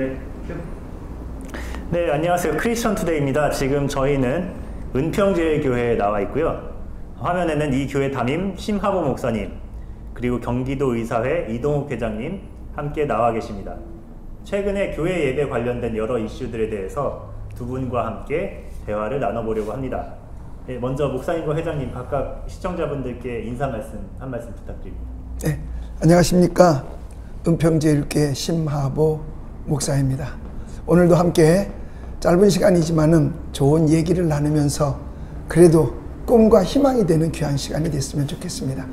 네. 네, 안녕하세요. 크리스천 투데이입니다. 지금 저희는 은평제일교회에 나와 있고요. 화면에는 이 교회 담임 심하보 목사님, 그리고 경기도 의사회 이동욱 회장님 함께 나와 계십니다. 최근에 교회 예배 관련된 여러 이슈들에 대해서 두 분과 함께 대화를 나눠보려고 합니다. 네, 먼저 목사님과 회장님 각각 시청자분들께 인사 말씀 한 말씀 부탁드립니다. 네, 안녕하십니까. 은평제일교회 심하보 목사입니다. 오늘도 함께 짧은 시간이지만은 좋은 얘기를 나누면서 그래도 꿈과 희망이 되는 귀한 시간이 됐으면 좋겠습니다.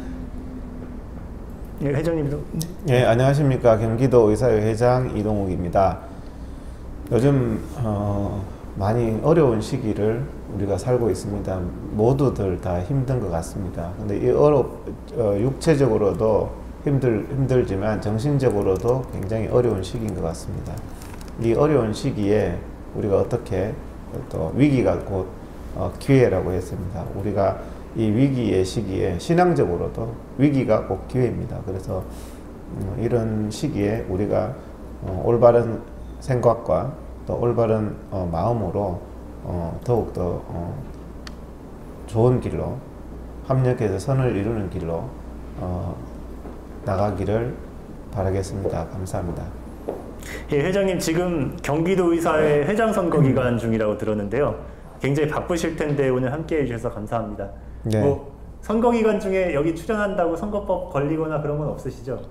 네, 회장님도. 네, 안녕하십니까. 경기도 의사회 회장 이동욱입니다. 요즘 많이 어려운 시기를 우리가 살고 있습니다. 모두들 다 힘든 것 같습니다. 근데 이 육체적으로도 힘들지만 정신적으로도 굉장히 어려운 시기인 것 같습니다. 이 어려운 시기에 우리가 어떻게 또 위기가 곧 기회라고 했습니다. 우리가 이 위기의 시기에 신앙적으로도 위기가 꼭 기회입니다. 그래서 이런 시기에 우리가 올바른 생각과 또 올바른 마음으로 더욱더 좋은 길로 합력해서 선을 이루는 길로 나가기를 바라겠습니다. 감사합니다. 예, 회장님 지금 경기도 의사회 회장 선거 기간 중이라고 들었는데요. 굉장히 바쁘실 텐데 오늘 함께 해주셔서 감사합니다. 네. 뭐 선거 기간 중에 여기 출연한다고 선거법 걸리거나 그런 건 없으시죠?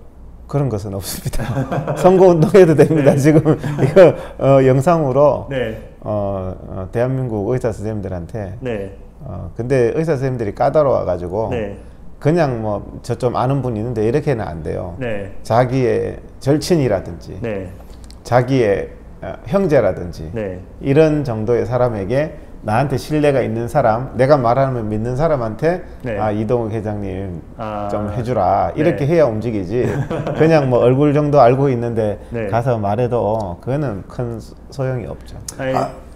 그런 것은 없습니다. 선거운동해도 됩니다. 네. 지금 이거 영상으로 네. 대한민국 의사 선생님들한테 네. 근데 의사 선생님들이 까다로워가지고 네. 그냥 뭐 저 좀 아는 분이 있는데 이렇게는 안 돼요. 네. 자기의 절친이라든지 네. 자기의 형제라든지 네. 이런 정도의 사람에게 나한테 신뢰가 있는 사람, 내가 말하면 믿는 사람한테 네. 이동욱 회장님 좀 해주라 이렇게 해야 움직이지. 그냥 뭐 얼굴 정도 알고 있는데 네. 가서 말해도 그거는 큰 소용이 없죠.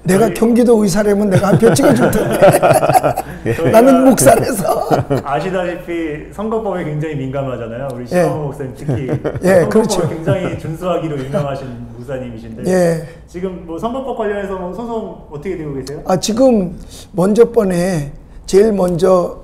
내가 경기도 의사라면 내가 한 표 찍어줄 텐데. 나는 목사라서. 아시다시피 선거법에 굉장히 민감하잖아요. 우리 심하보 목사님 특히 예, 선거법을 그렇죠. 굉장히 준수하기로 유명하신 목사님이신데 예. 지금 뭐 선거법 관련해서 뭐 소송 어떻게 되고 계세요? 지금 제일 먼저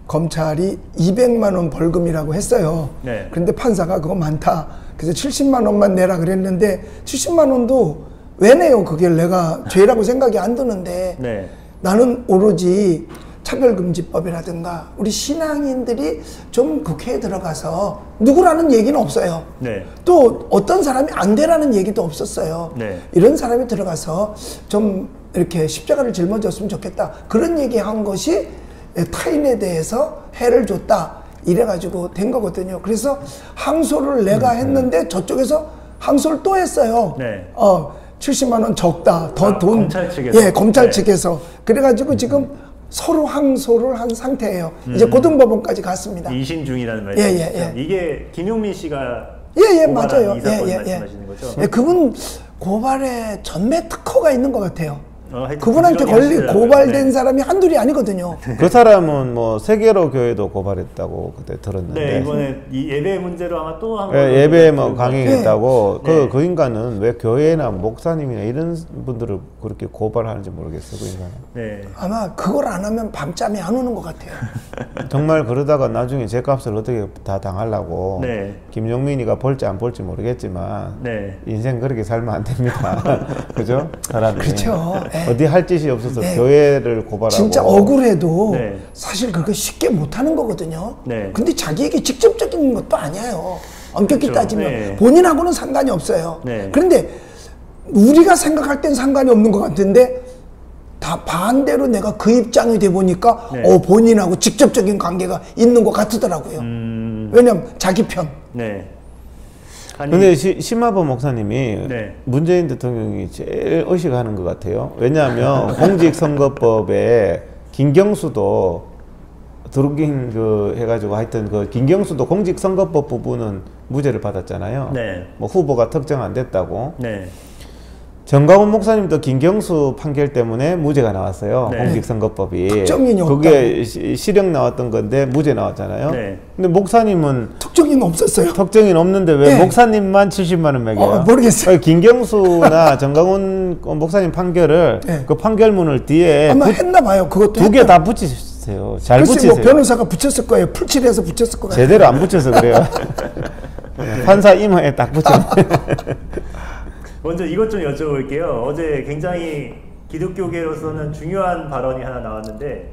검찰이 200만 원 벌금이라고 했어요. 네. 그런데 판사가 그거 많다. 그래서 70만 원만 내라 그랬는데 70만 원도 왜 내요? 그게 내가 죄라고 생각이 안 드는데 네. 나는 오로지 차별금지법이라든가 우리 신앙인들이 좀 국회에 들어가서 누구라는 얘기는 없어요. 네. 또 어떤 사람이 안 되라는 얘기도 없었어요. 네. 이런 사람이 들어가서 좀 이렇게 십자가를 짊어졌으면 좋겠다. 그런 얘기한 것이 타인에 대해서 해를 줬다. 이래가지고 된 거거든요. 그래서 항소를 내가 했는데 저쪽에서 항소를 또 했어요. 네. 70만 원 적다. 더 돈. 검찰 측에서. 예, 검찰 네. 측에서. 그래가지고 지금 서로 항소를 한 상태예요. 이제 고등법원까지 갔습니다. 2심 중이라는 말이죠. 예. 이게 김용민 씨가 맞아요. 이 사건 말씀하시는 거죠? 예, 그분 고발에 전매 특허가 있는 것 같아요. 하여튼 그분한테 고발된 네. 사람이 한둘이 아니거든요. 그 사람은 뭐 세계로 교회도 고발했다고 그때 들었는데. 네, 이번에 이 예배 문제로 아마 또 한 번. 예배 뭐 강행했다고. 네. 그 인간은 왜 교회나 목사님이나 이런 분들을 그렇게 고발하는지 모르겠어, 그 인간은. 네. 아마 그걸 안 하면 밤잠이 안 오는 것 같아요. 정말 그러다가 나중에 죄값을 어떻게 다 당하려고. 네. 김용민이가 볼지 안 볼지 모르겠지만. 네. 인생 그렇게 살면 안 됩니다. 그죠? 사람이. 그렇죠. 어디 할 짓이 없어서 네. 교회를 고발하고. 진짜 억울해도 네. 사실 그렇게 쉽게 못하는 거거든요. 네. 근데 자기에게 직접적인 것도 아니에요. 엄격히 그렇죠. 따지면 네. 본인하고는 상관이 없어요. 네. 그런데 우리가 생각할 땐 상관이 없는 것 같은데 다 반대로 내가 그 입장이 돼 보니까 네. 본인하고 직접적인 관계가 있는 것 같더라고요. 왜냐면 자기 편. 네. 근데 심하보 목사님이 네. 문재인 대통령이 제일 의식하는 것 같아요. 왜냐하면 공직선거법에 김경수도 드루킹 해가지고 하여튼 김경수도 공직선거법 부분은 무죄를 받았잖아요. 네. 뭐 후보가 특정 안 됐다고. 네. 정가훈 목사님도 김경수 판결 때문에 무죄가 나왔어요. 네. 공직선거법이. 특정인이 그게 실형 나왔던 건데 무죄 나왔잖아요. 네. 근데 목사님은 특정인 없었어요. 특정인 없는데 왜 네. 목사님만 70만 원 매겨요? 모르겠어요. 김경수나 정강훈 목사님 판결을 네. 그 판결문을 뒤에 아마 했나 봐요. 그것도 두 개 다 붙이세요. 잘 글쎄 붙이세요. 뭐 변호사가 붙였을 거예요. 풀칠해서 붙였을 거예요. 제대로 안 붙여서 그래요. 판사 이마에 딱 붙여. 먼저 이것 좀 여쭤볼게요. 어제 굉장히 기독교계로서는 중요한 발언이 하나 나왔는데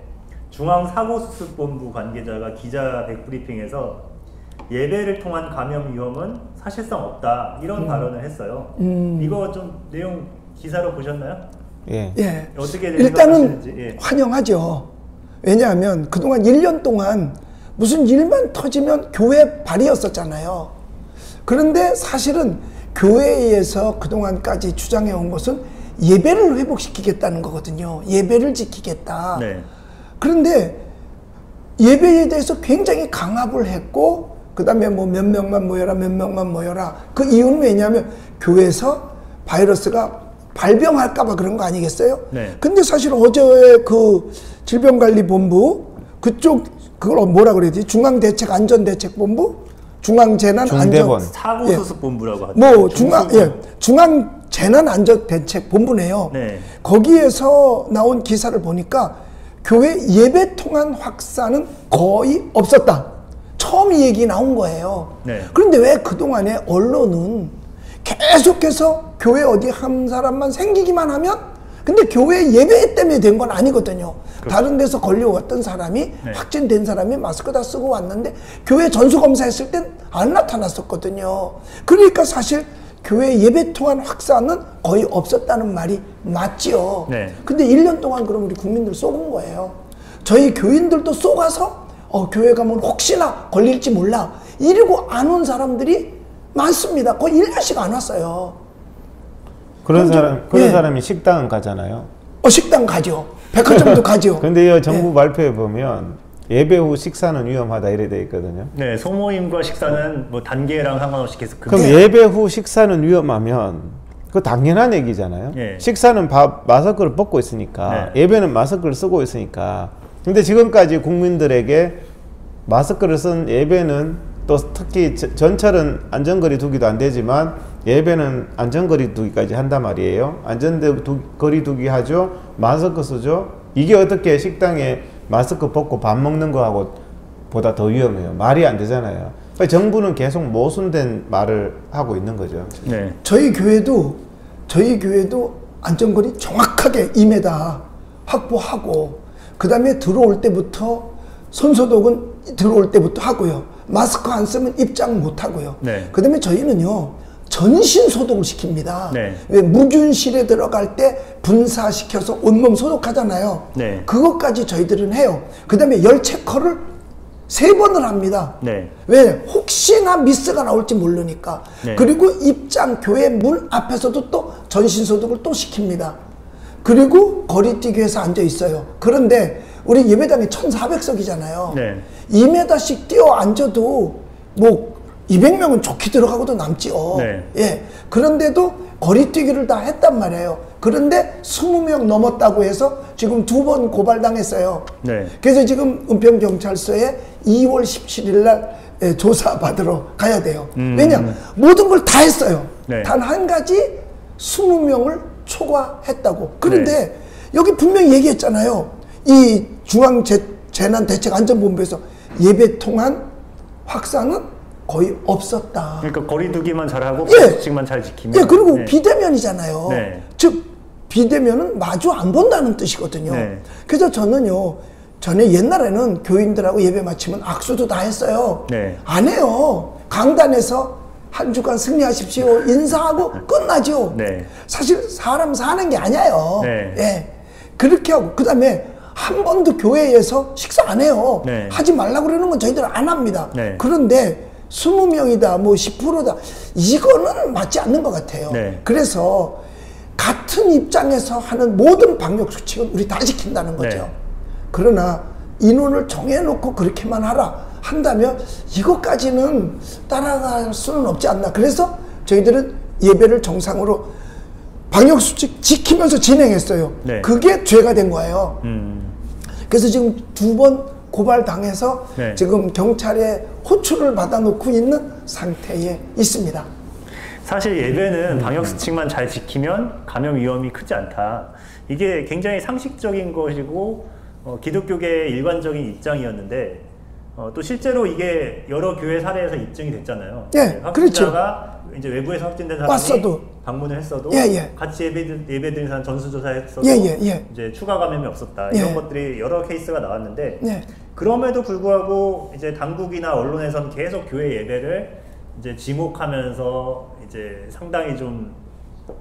중앙사고수습본부 관계자가 기자 백브리핑에서 예배를 통한 감염 위험은 사실상 없다 이런 발언을 했어요. 이거 좀 내용 기사로 보셨나요? 예. 예. 어떻게 일단은 생각하시는지? 예. 환영하죠. 왜냐하면 그동안 1년 동안 무슨 일만 터지면 교회 발이었었잖아요. 그런데 사실은 교회에서 그동안까지 주장해온 것은 예배를 회복시키겠다는 거거든요. 예배를 지키겠다. 네. 그런데 예배에 대해서 굉장히 강압을 했고 그 다음에 뭐 몇 명만 모여라 몇 명만 모여라. 그 이유는 왜냐하면 교회에서 바이러스가 발병할까 봐 그런 거 아니겠어요? 네. 근데 사실 어제 그 질병관리본부 그쪽 그걸 뭐라 그래야지? 중앙대책안전대책본부? 중앙재난안전 사고수습본부라고 하죠. 뭐 중앙재난안전대책본부네요. 네. 거기에서 나온 기사를 보니까 교회 예배 통한 확산은 거의 없었다. 처음 이 얘기 나온 거예요. 네. 그런데 왜 그동안에 언론은 계속해서 교회 어디 한 사람만 생기기만 하면 근데 교회 예배 때문에 된 건 아니거든요. 그렇죠. 다른 데서 걸려왔던 사람이 네. 확진된 사람이 마스크 다 쓰고 왔는데 교회 전수검사했을 땐 안 나타났었거든요. 그러니까 사실 교회 예배 통한 확산은 거의 없었다는 말이 맞지요. 네. 근데 1년 동안 그럼 우리 국민들 속은 거예요. 저희 교인들도 속아서 교회 가면 혹시나 걸릴지 몰라 이러고 안 온 사람들이 많습니다. 거의 1년씩 안 왔어요. 그런 예. 사람이 식당은 가잖아요. 식당 가죠. 백화점도 가죠. 근데 이 정부 발표에 보면 예배 후 식사는 위험하다 이래 돼 있거든요. 네, 소모임과 식사는 뭐 단계랑 상관없이 계속 그럼 예배 후 식사는 위험하면 그 당연한 얘기잖아요. 예. 식사는 마스크를 벗고 있으니까 네. 예배는 마스크를 쓰고 있으니까. 근데 지금까지 국민들에게 마스크를 쓴 예배는 또 특히 전철은 안전거리 두기도 안 되지만 예배는 안전거리 두기까지 한단 말이에요. 안전거리 두기 하죠. 마스크 쓰죠. 이게 어떻게 식당에 마스크 벗고 밥 먹는 거하고 보다 더 위험해요. 말이 안 되잖아요. 그러니까 정부는 계속 모순된 말을 하고 있는 거죠. 네. 저희 교회도 안전거리 정확하게 2m 확보하고 그 다음에 들어올 때부터 손소독은 들어올 때부터 하고요. 마스크 안 쓰면 입장 못 하고요. 네. 그 다음에 저희는요 전신 소독을 시킵니다. 네. 왜 무균실에 들어갈 때 분사시켜서 온몸 소독하잖아요. 네. 그것까지 저희들은 해요. 그 다음에 열 체커를 3번을 합니다. 네. 왜? 혹시나 미스가 나올지 모르니까. 네. 그리고 입장 교회 문 앞에서도 또 전신 소독을 또 시킵니다. 그리고 거리뛰기에서 앉아 있어요. 그런데 우리 예배당이 1,400석이잖아요. 네. 2m씩 뛰어 앉아도 뭐 200명은 좋게 들어가고도 남지요. 네. 예. 그런데도 거리뛰기를 다 했단 말이에요. 그런데 20명 넘었다고 해서 지금 2번 고발당했어요. 네. 그래서 지금 은평경찰서에 2월 17일 날 조사받으러 가야 돼요. 왜냐? 모든 걸 다 했어요. 네. 단 한 가지 20명을 초과했다고. 그런데 네. 여기 분명히 얘기했잖아요. 이 중앙재난대책안전본부에서 예배 통한 확산은 거의 없었다. 그러니까 거리두기만 잘하고 예. 규칙만 잘 지키면. 예, 그리고 네. 비대면이잖아요. 네. 즉 비대면은 마주 안 본다는 뜻이거든요. 네. 그래서 저는요. 전에 옛날에는 교인들하고 예배 마치면 악수도 다 했어요. 네. 안 해요. 강단에서 한 주간 승리하십시오. 인사하고 끝나죠. 네. 사실 사람 사는 게 아니에요. 네. 예. 그렇게 하고 그다음에 한 번도 교회에서 식사 안 해요. 네. 하지 말라고 그러는 건 저희들은 안 합니다. 네. 그런데 20명이다, 뭐 10%다. 이거는 맞지 않는 것 같아요. 네. 그래서 같은 입장에서 하는 모든 방역 수칙은 우리 다 지킨다는 거죠. 네. 그러나 인원을 정해놓고 그렇게만 하라 한다면 이것까지는 따라갈 수는 없지 않나. 그래서 저희들은 예배를 정상으로 방역 수칙 지키면서 진행했어요. 네. 그게 죄가 된 거예요. 그래서 지금 2번 고발당해서 네. 지금 경찰에 호출을 받아놓고 있는 상태에 있습니다. 사실 예배는 방역수칙만 잘 지키면 감염 위험이 크지 않다. 이게 굉장히 상식적인 것이고 기독교계의 일관적인 입장이었는데 또 실제로 이게 여러 교회 사례에서 입증이 됐잖아요. 예, 확진자가 이제 외부에서 확진된 사람이 왔어도. 방문을 했어도 예, 예. 같이 예배드린 사람 전수조사했어도 예, 예, 예. 이제 추가 감염이 없었다. 예. 이런 것들이 여러 케이스가 나왔는데 예. 그럼에도 불구하고 이제 당국이나 언론에서는 계속 교회 예배를 이제 지목하면서 이제 상당히 좀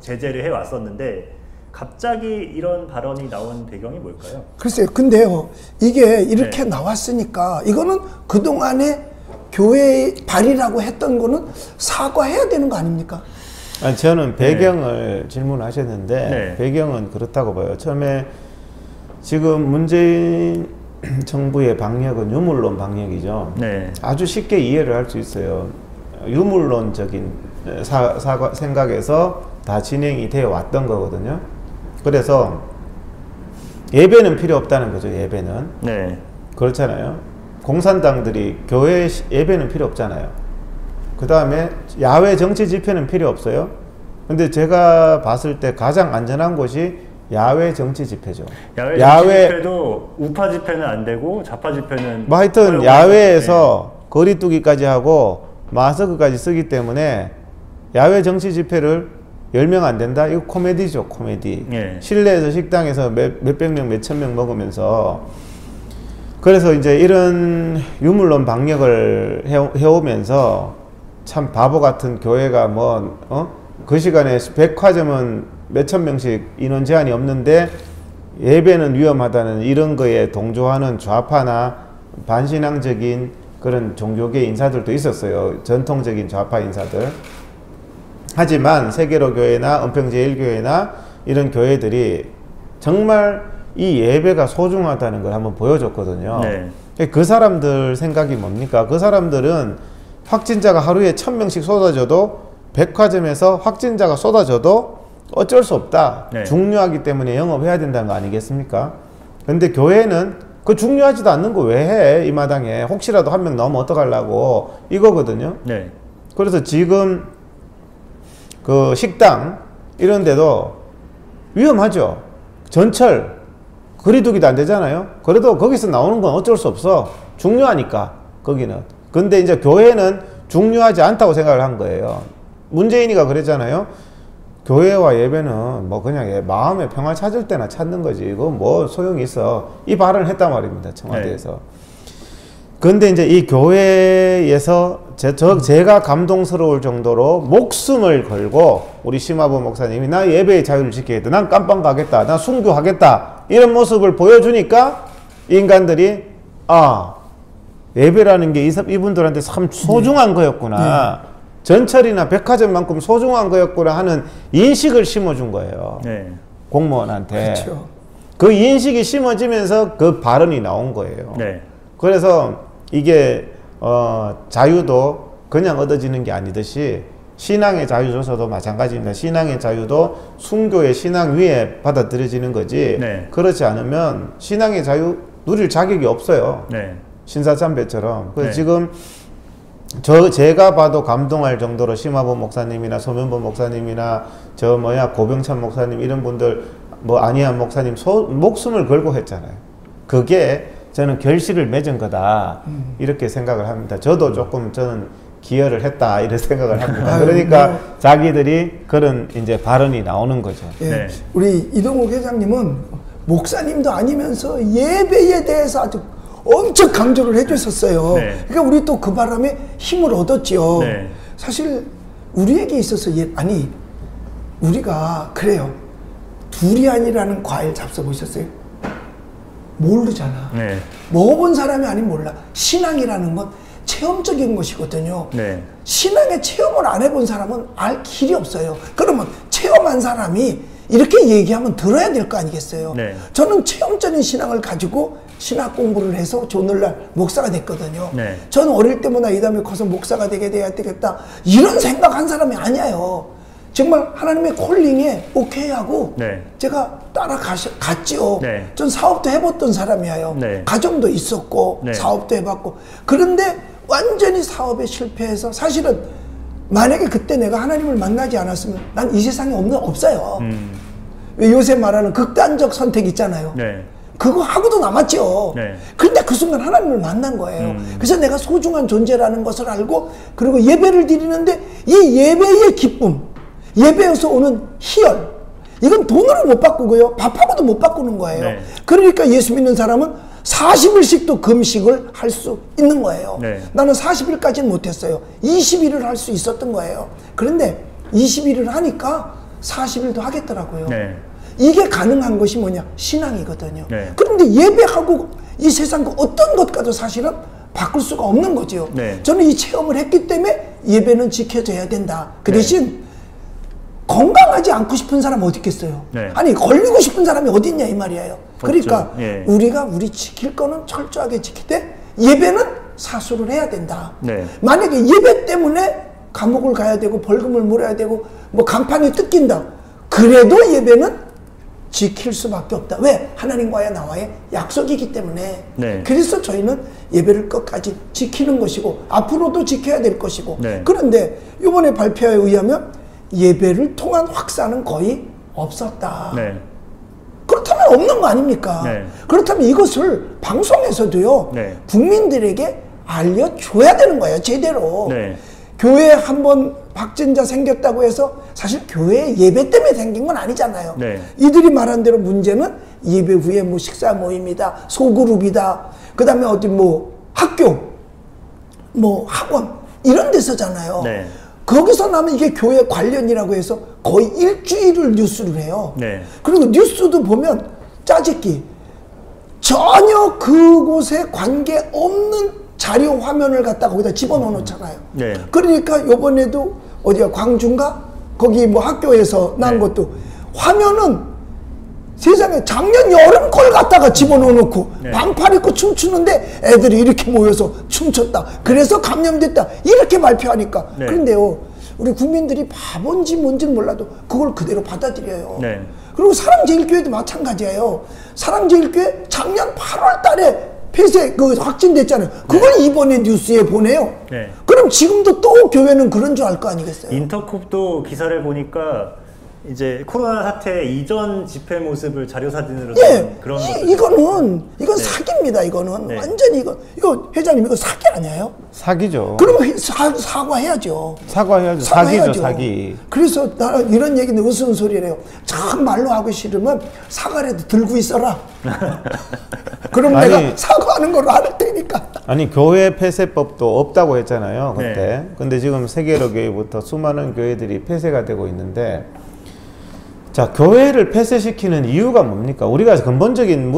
제재를 해 왔었는데 갑자기 이런 발언이 나온 배경이 뭘까요? 글쎄요. 근데요, 이게 이렇게 네. 나왔으니까 이거는 그동안에 교회의 발이라고 했던 거는 사과해야 되는 거 아닙니까? 아니, 저는 배경을 질문하셨는데 네. 배경은 그렇다고 봐요. 처음에 지금 문재인 정부의 방역은 유물론 방역이죠. 네. 아주 쉽게 이해를 할 수 있어요. 유물론적인 생각에서 다 진행이 되어 왔던 거거든요. 그래서 예배는 필요 없다는 거죠. 예배는. 네. 그렇잖아요. 공산당들이 교회 예배는 필요 없잖아요. 그 다음에 야외 정치 집회는 필요 없어요. 근데 제가 봤을 때 가장 안전한 곳이 야외 정치 집회죠. 야외 정치 집회도 우파 집회는 안 되고 좌파 집회는 뭐 하여튼 야외에서 거리두기까지 하고 마스크까지 쓰기 때문에 야외 정치 집회를 10명 안 된다? 이거 코미디죠, 코미디. 네. 실내에서 식당에서 몇백 명, 몇천 명 먹으면서 그래서 이제 이런 유물론 방역을 해오면서 참 바보 같은 교회가 그 시간에 백화점은 몇천 명씩 인원 제한이 없는데 예배는 위험하다는 이런 거에 동조하는 좌파나 반신앙적인 그런 종교계 인사들도 있었어요. 전통적인 좌파 인사들. 하지만 세계로 교회나 은평제일교회나 이런 교회들이 정말 이 예배가 소중하다는 걸 한번 보여줬거든요. 네. 그 사람들 생각이 뭡니까? 그 사람들은 확진자가 하루에 1000명씩 쏟아져도 백화점에서 확진자가 쏟아져도 어쩔 수 없다. 네. 중요하기 때문에 영업해야 된다는 거 아니겠습니까? 근데 교회는 그 중요하지도 않는 거 왜 해? 이 마당에 혹시라도 한 명 나오면 어떡하려고 이거거든요. 네. 그래서 지금 그 식당 이런 데도 위험하죠. 전철 거리두기도 안 되잖아요. 그래도 거기서 나오는 건 어쩔 수 없어. 중요하니까 거기는. 근데 이제 교회는 중요하지 않다고 생각을 한 거예요. 문재인이가 그랬잖아요. 교회와 예배는 뭐 그냥 마음의 평화 찾을 때나 찾는 거지. 이거 뭐 소용이 있어. 이 발언을 했단 말입니다. 청와대에서. 네. 근데 이제 이 교회에서 제가 감동스러울 정도로 목숨을 걸고 우리 심화보 목사님이 나 예배의 자유를 지키겠다. 난 깜빵 가겠다. 난 순교하겠다. 이런 모습을 보여주니까 인간들이 예배라는 게 이분들한테 참 소중한 거였구나. 네. 전철이나 백화점만큼 소중한 거였구나 하는 인식을 심어준 거예요. 네. 공무원한테. 그렇죠. 그 인식이 심어지면서 그 발언이 나온 거예요. 네. 그래서 이게 자유도 그냥 얻어지는 게 아니듯이 신앙의 자유조차도 마찬가지입니다. 신앙의 자유도 순교의 신앙 위에 받아들여지는 거지. 네. 그렇지 않으면 신앙의 자유 누릴 자격이 없어요. 네. 신사참배처럼. 그래서 네. 지금 제가 봐도 감동할 정도로 심화보 목사님이나 소면보 목사님이나 고병찬 목사님 이런 분들 안희한 목사님 목숨을 걸고 했잖아요. 그게 저는 결실을 맺은 거다 이렇게 생각을 합니다. 저도 조금 저는 기여를 했다 이런 생각을 합니다. 그러니까 자기들이 그런 이제 발언이 나오는 거죠. 예, 네. 우리 이동욱 회장님은 목사님도 아니면서 예배에 대해서 아주 엄청 강조를 해줬었어요. 네. 그러니까 우리 또 그 바람에 힘을 얻었죠. 네. 사실 우리에게 있어서 우리가 그래요. 두리안이라는 과일 잡숴보셨어요? 모르잖아. 네. 먹어본 사람이 아니면 몰라. 신앙이라는 건 체험적인 것이거든요. 네. 신앙의 체험을 안 해본 사람은 알 길이 없어요. 그러면 체험한 사람이 이렇게 얘기하면 들어야 될 거 아니겠어요. 네. 저는 체험적인 신앙을 가지고 신학 공부를 해서 오늘날 목사가 됐거든요. 네. 저는 어릴 때보다 이 다음에 커서 목사가 되겠다 이런 생각한 사람이 아니에요. 정말 하나님의 콜링에 오케이 하고 네. 제가 갔지요. 네. 전 사업도 해봤던 사람이에요. 네. 가정도 있었고 네. 사업도 사업도 해봤고. 그런데 완전히 사업에 실패해서 사실은 만약에 그때 내가 하나님을 만나지 않았으면 난 이 세상에 없어요. 왜 요새 말하는 극단적 선택 있잖아요. 네. 그거 하고도 남았죠. 네. 그런데 그 순간 하나님을 만난 거예요. 그래서 내가 소중한 존재라는 것을 알고 그리고 예배를 드리는데 이 예배의 기쁨, 예배에서 오는 희열, 이건 돈으로 못 바꾸고요. 밥하고도 못 바꾸는 거예요. 네. 그러니까 예수 믿는 사람은 40일씩도 금식을 할 수 있는 거예요. 네. 나는 40일까지는 못했어요. 20일을 할 수 있었던 거예요. 그런데 20일을 하니까 40일도 하겠더라고요. 네. 이게 가능한 것이 뭐냐? 신앙이거든요. 네. 그런데 예배하고 이 세상 그 어떤 것과도 사실은 바꿀 수가 없는 거죠. 네. 저는 이 체험을 했기 때문에 예배는 지켜져야 된다. 그 네. 대신 건강하지 않고 싶은 사람 어디 있겠어요? 네. 아니 걸리고 싶은 사람이 어디 있냐 이 말이에요. 그러니까 예. 우리가 지킬 거는 철저하게 지키되 예배는 사수를 해야 된다. 네. 만약에 예배 때문에 감옥을 가야 되고 벌금을 물어야 되고 뭐 간판이 뜯긴다. 그래도 예배는 지킬 수밖에 없다. 왜? 하나님과의 나와의 약속이기 때문에. 네. 그래서 저희는 예배를 끝까지 지키는 것이고 앞으로도 지켜야 될 것이고. 네. 그런데 이번에 발표에 의하면 예배를 통한 확산은 거의 없었다. 네. 그렇다면 없는 거 아닙니까? 네. 그렇다면 이것을 방송에서도요. 네. 국민들에게 알려줘야 되는 거예요. 제대로. 네. 교회에 한번 확진자 생겼다고 해서 사실 교회 예배 때문에 생긴 건 아니잖아요. 네. 이들이 말한 대로 문제는 예배 후에 뭐 식사 모임이다, 소그룹이다, 그 다음에 어디 뭐 학교, 뭐 학원 이런 데서잖아요. 네. 거기서 나면 이게 교회 관련이라고 해서 거의 일주일을 뉴스를 해요. 네. 그리고 뉴스도 보면 짜집기 전혀 그곳에 관계없는 자료 화면을 갖다 거기다 집어넣어놓잖아요. 네. 그러니까 요번에도 어디야 광주인가? 거기 뭐 학교에서 난 네. 것도 화면은 세상에 작년 여름 걸 갖다가 집어넣어놓고 네. 반팔 입고 춤추는데 애들이 이렇게 모여서 춤췄다. 그래서 감염됐다. 이렇게 발표하니까. 네. 그런데요. 우리 국민들이 바본지 뭔지는 몰라도 그걸 그대로 받아들여요. 네. 그리고 사랑제일교회도 마찬가지예요. 사랑제일교회 작년 8월 달에 폐쇄 확진됐잖아요. 그걸 네. 이번에 뉴스에 보내요. 네. 그럼 지금도 또 교회는 그런 줄 알 거 아니겠어요? 인터콥도 기사를 보니까 이제 코로나 사태 이전 집회 모습을 자료 사진으로 예, 그런 이건 네. 사기입니다. 이거는 네. 완전히 이거 회장님 이거 사기 아니에요? 사기죠. 그러면 사과해야죠. 사과해야죠. 사과해야죠. 사기죠, 사기. 그래서 나는 이런 얘기는 우스운소리래요. 참 말로 하고 싫으면 사과라도 들고 있어라. 그럼 아니, 내가 사과하는 걸로 할 테니까. 아니 교회 폐쇄법도 없다고 했잖아요 그때. 네. 근데 지금 세계로 교회부터 수많은 교회들이 폐쇄가 되고 있는데, 자 교회를 폐쇄시키는 이유가 뭡니까? 우리가 근본적인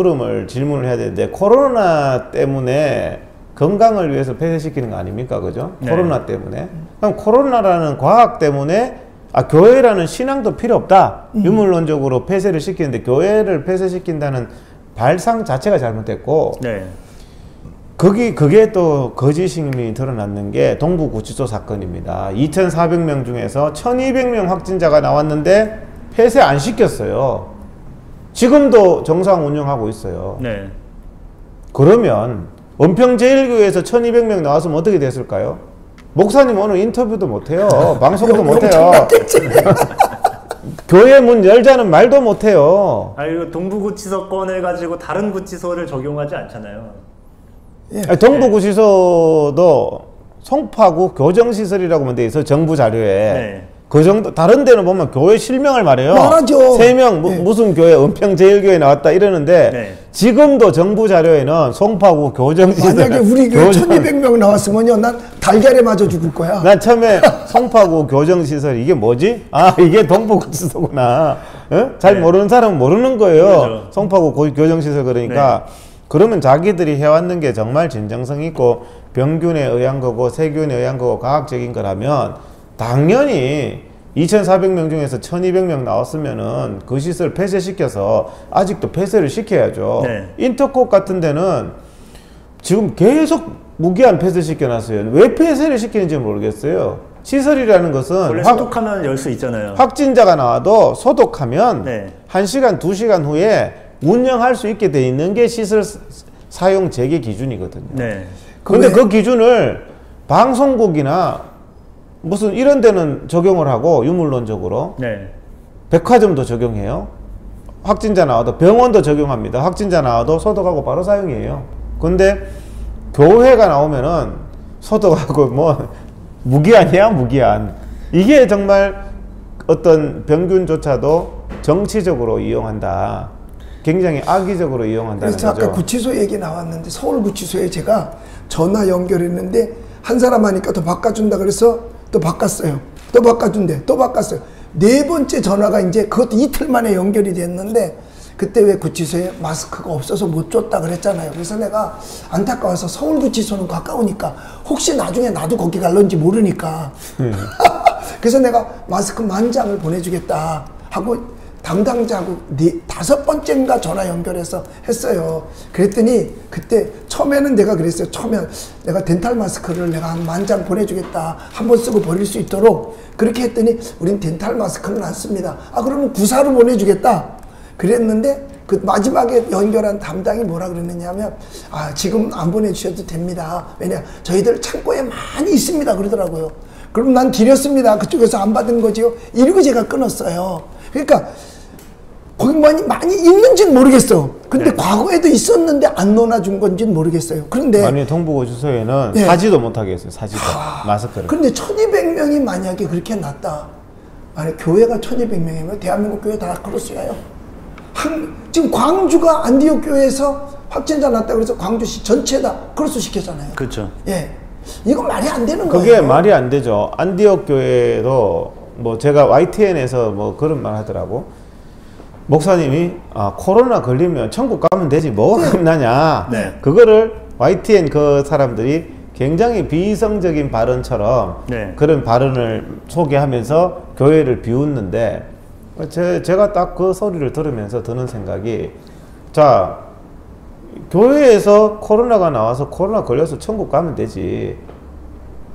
질문을 해야 되는데, 코로나 때문에 건강을 위해서 폐쇄시키는 거 아닙니까? 그죠? 네. 코로나 때문에. 그럼 코로나라는 과학 때문에 교회라는 신앙도 필요 없다. 유물론적으로 폐쇄를 시키는데 교회를 폐쇄시킨다는 발상 자체가 잘못됐고, 네. 그게 또 거짓임이 드러났는 게 동부구치소 사건입니다. 2,400명 중에서 1,200명 확진자가 나왔는데 폐쇄 안 시켰어요. 지금도 정상 운영하고 있어요. 네. 그러면 은평제일교회에서 1,200명 나왔으면 어떻게 됐을까요? 목사님 오늘 인터뷰도 못해요. 방송도 못해요. 교회 문 열자는 말도 못해요. 이거 동부구치소 건을 가지고 다른 구치소를 적용하지 않잖아요. 예. 동부구치소도 송파구 교정시설이라고 돼 있어, 정부 자료에. 네. 그 정도. 다른 데는 보면 교회 실명을 말해요. 말하죠. 3명 네. 무슨 교회, 은평제일교회 나왔다 이러는데, 네. 지금도 정부 자료에는 송파구 교정시설. 만약에 우리 교회 1,200명 나왔으면요, 난 달걀에 맞아 죽을 거야. 난 처음에 송파구 교정시설 이게 뭐지? 이게 동부구치소구나. 잘 네. 모르는 사람은 모르는 거예요. 그렇죠. 송파구 교정시설. 그러니까 그러면 자기들이 해왔는 게 정말 진정성 있고 병균에 의한 거고 세균에 의한 거고 과학적인 거라면 당연히 2,400명 중에서 1,200명 나왔으면은 그 시설 폐쇄시켜서 아직도 폐쇄를 시켜야죠. 네. 인터콥 같은 데는 지금 계속 무기한 폐쇄시켜놨어요. 왜 폐쇄를 시키는지 모르겠어요. 시설이라는 것은 원래 소독하면 열 수 있잖아요. 확진자가 나와도 소독하면 네. 1시간, 2시간 후에 운영할 수 있게 돼 있는 게 시설 사용 재개 기준이거든요. 네. 근데 그 기준을 방송국이나 무슨 이런 데는 적용을 하고 유물론적으로 네. 백화점도 적용해요. 확진자 나와도 병원도 적용합니다. 확진자 나와도 소독하고 바로 사용이에요. 근데 교회가 나오면은 소독하고 뭐 무기한이야 무기한. 이게 정말 어떤 병균조차도 정치적으로 이용한다. 굉장히 악의적으로 이용한다는 그래서 거죠. 아까 구치소 얘기 나왔는데 서울구치소에 제가 전화 연결했는데 한 사람 하니까 더 바꿔준다 그래서 또 바꿨어요. 또 바꿔준대. 또 바꿨어요. 네 번째 전화가 이제 그것도 이틀 만에 연결이 됐는데 그때 왜 구치소에 마스크가 없어서 못 줬다 그랬잖아요. 그래서 내가 안타까워서 서울구치소는 가까우니까 혹시 나중에 나도 거기 갈런지 모르니까 그래서 내가 마스크 10,000장을 보내주겠다 하고 담당자하고 5번째인가 전화 연결해서 했어요. 그랬더니 그때 처음에는 내가 그랬어요. 처음에 내가 덴탈 마스크를 내가 한 10,000장 보내주겠다. 한 번 쓰고 버릴 수 있도록 그렇게 했더니 우린 덴탈 마스크는 안 씁니다. 아 그러면 구사로 보내주겠다. 그랬는데 그 마지막에 연결한 담당이 뭐라 그랬느냐면 아 지금 안 보내주셔도 됩니다. 왜냐 저희들 창고에 많이 있습니다 그러더라고요. 그럼 난 드렸습니다. 그쪽에서 안 받은 거지요. 이러고 제가 끊었어요. 그러니까 거기 많이 있는지는 모르겠어. 근데 네. 과거에도 있었는데 안 넣어준 건지는 모르겠어요. 그런데 만약에 동부고 주소에는 네. 사지도 못하게 했어요. 사지도 마스크를. 근데 1200명이 만약에 그렇게 났다. 아니 교회가 1200명이면 대한민국 교회 다 크로스가요. 지금 광주가 안디옥 교회에서 확진자 났다 그래서 광주시 전체 다 크로스 시켰잖아요. 그렇죠. 예, 이거 말이 안 되는 그게 거예요. 말이 안 되죠. 안디옥 교회도 뭐 제가 YTN에서 뭐 그런 말 하더라고. 목사님이 아 코로나 걸리면 천국 가면 되지 뭐가 겁나냐. 네. 그거를 YTN 그 사람들이 굉장히 비이성적인 발언처럼 네. 그런 발언을 소개하면서 교회를 비웃는데 제가 딱 그 소리를 들으면서 드는 생각이 자 교회에서 코로나가 나와서 코로나 걸려서 천국 가면 되지.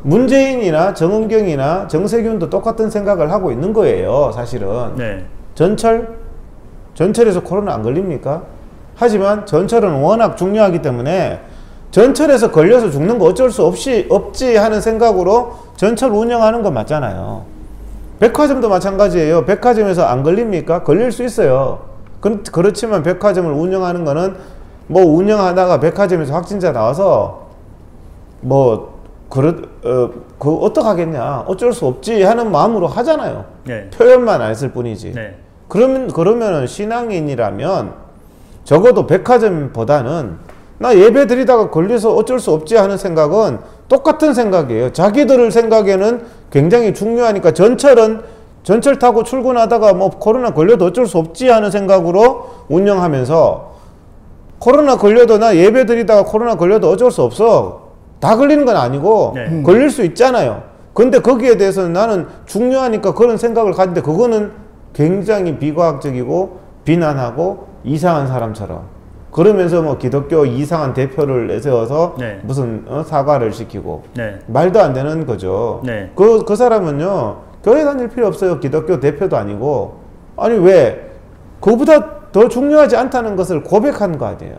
문재인이나 정은경이나 정세균도 똑같은 생각을 하고 있는 거예요. 사실은. 네. 전철에서 코로나 안 걸립니까? 하지만 전철은 워낙 중요하기 때문에 전철에서 걸려서 죽는 거 어쩔 수 없지 하는 생각으로 전철 운영하는 거 맞잖아요. 백화점도 마찬가지예요. 백화점에서 안 걸립니까? 걸릴 수 있어요. 그렇지만 백화점을 운영하는 거는 뭐 운영하다가 백화점에서 확진자 나와서 그 어떡하겠냐. 어쩔 수 없지 하는 마음으로 하잖아요. 네. 표현만 안 했을 뿐이지. 네. 그러면은 신앙인이라면 적어도 백화점보다는 나 예배 드리다가 걸려서 어쩔 수 없지 하는 생각은 똑같은 생각이에요. 자기들 생각에는 굉장히 중요하니까 전철 타고 출근하다가 뭐 코로나 걸려도 어쩔 수 없지 하는 생각으로 운영하면서 코로나 걸려도 나 예배 드리다가 코로나 걸려도 어쩔 수 없어. 다 걸리는 건 아니고 네. 걸릴 수 있잖아요. 근데 거기에 대해서는 나는 중요하니까 그런 생각을 가진데 그거는 굉장히 비과학적이고 비난하고 이상한 사람처럼 그러면서 뭐 기독교 이상한 대표를 내세워서 네. 무슨 사과를 시키고 네. 말도 안 되는 거죠. 네. 그 사람은요 교회 다닐 필요 없어요. 기독교 대표도 아니고. 아니 왜 그보다 더 중요하지 않다는 것을 고백한 거 아니에요.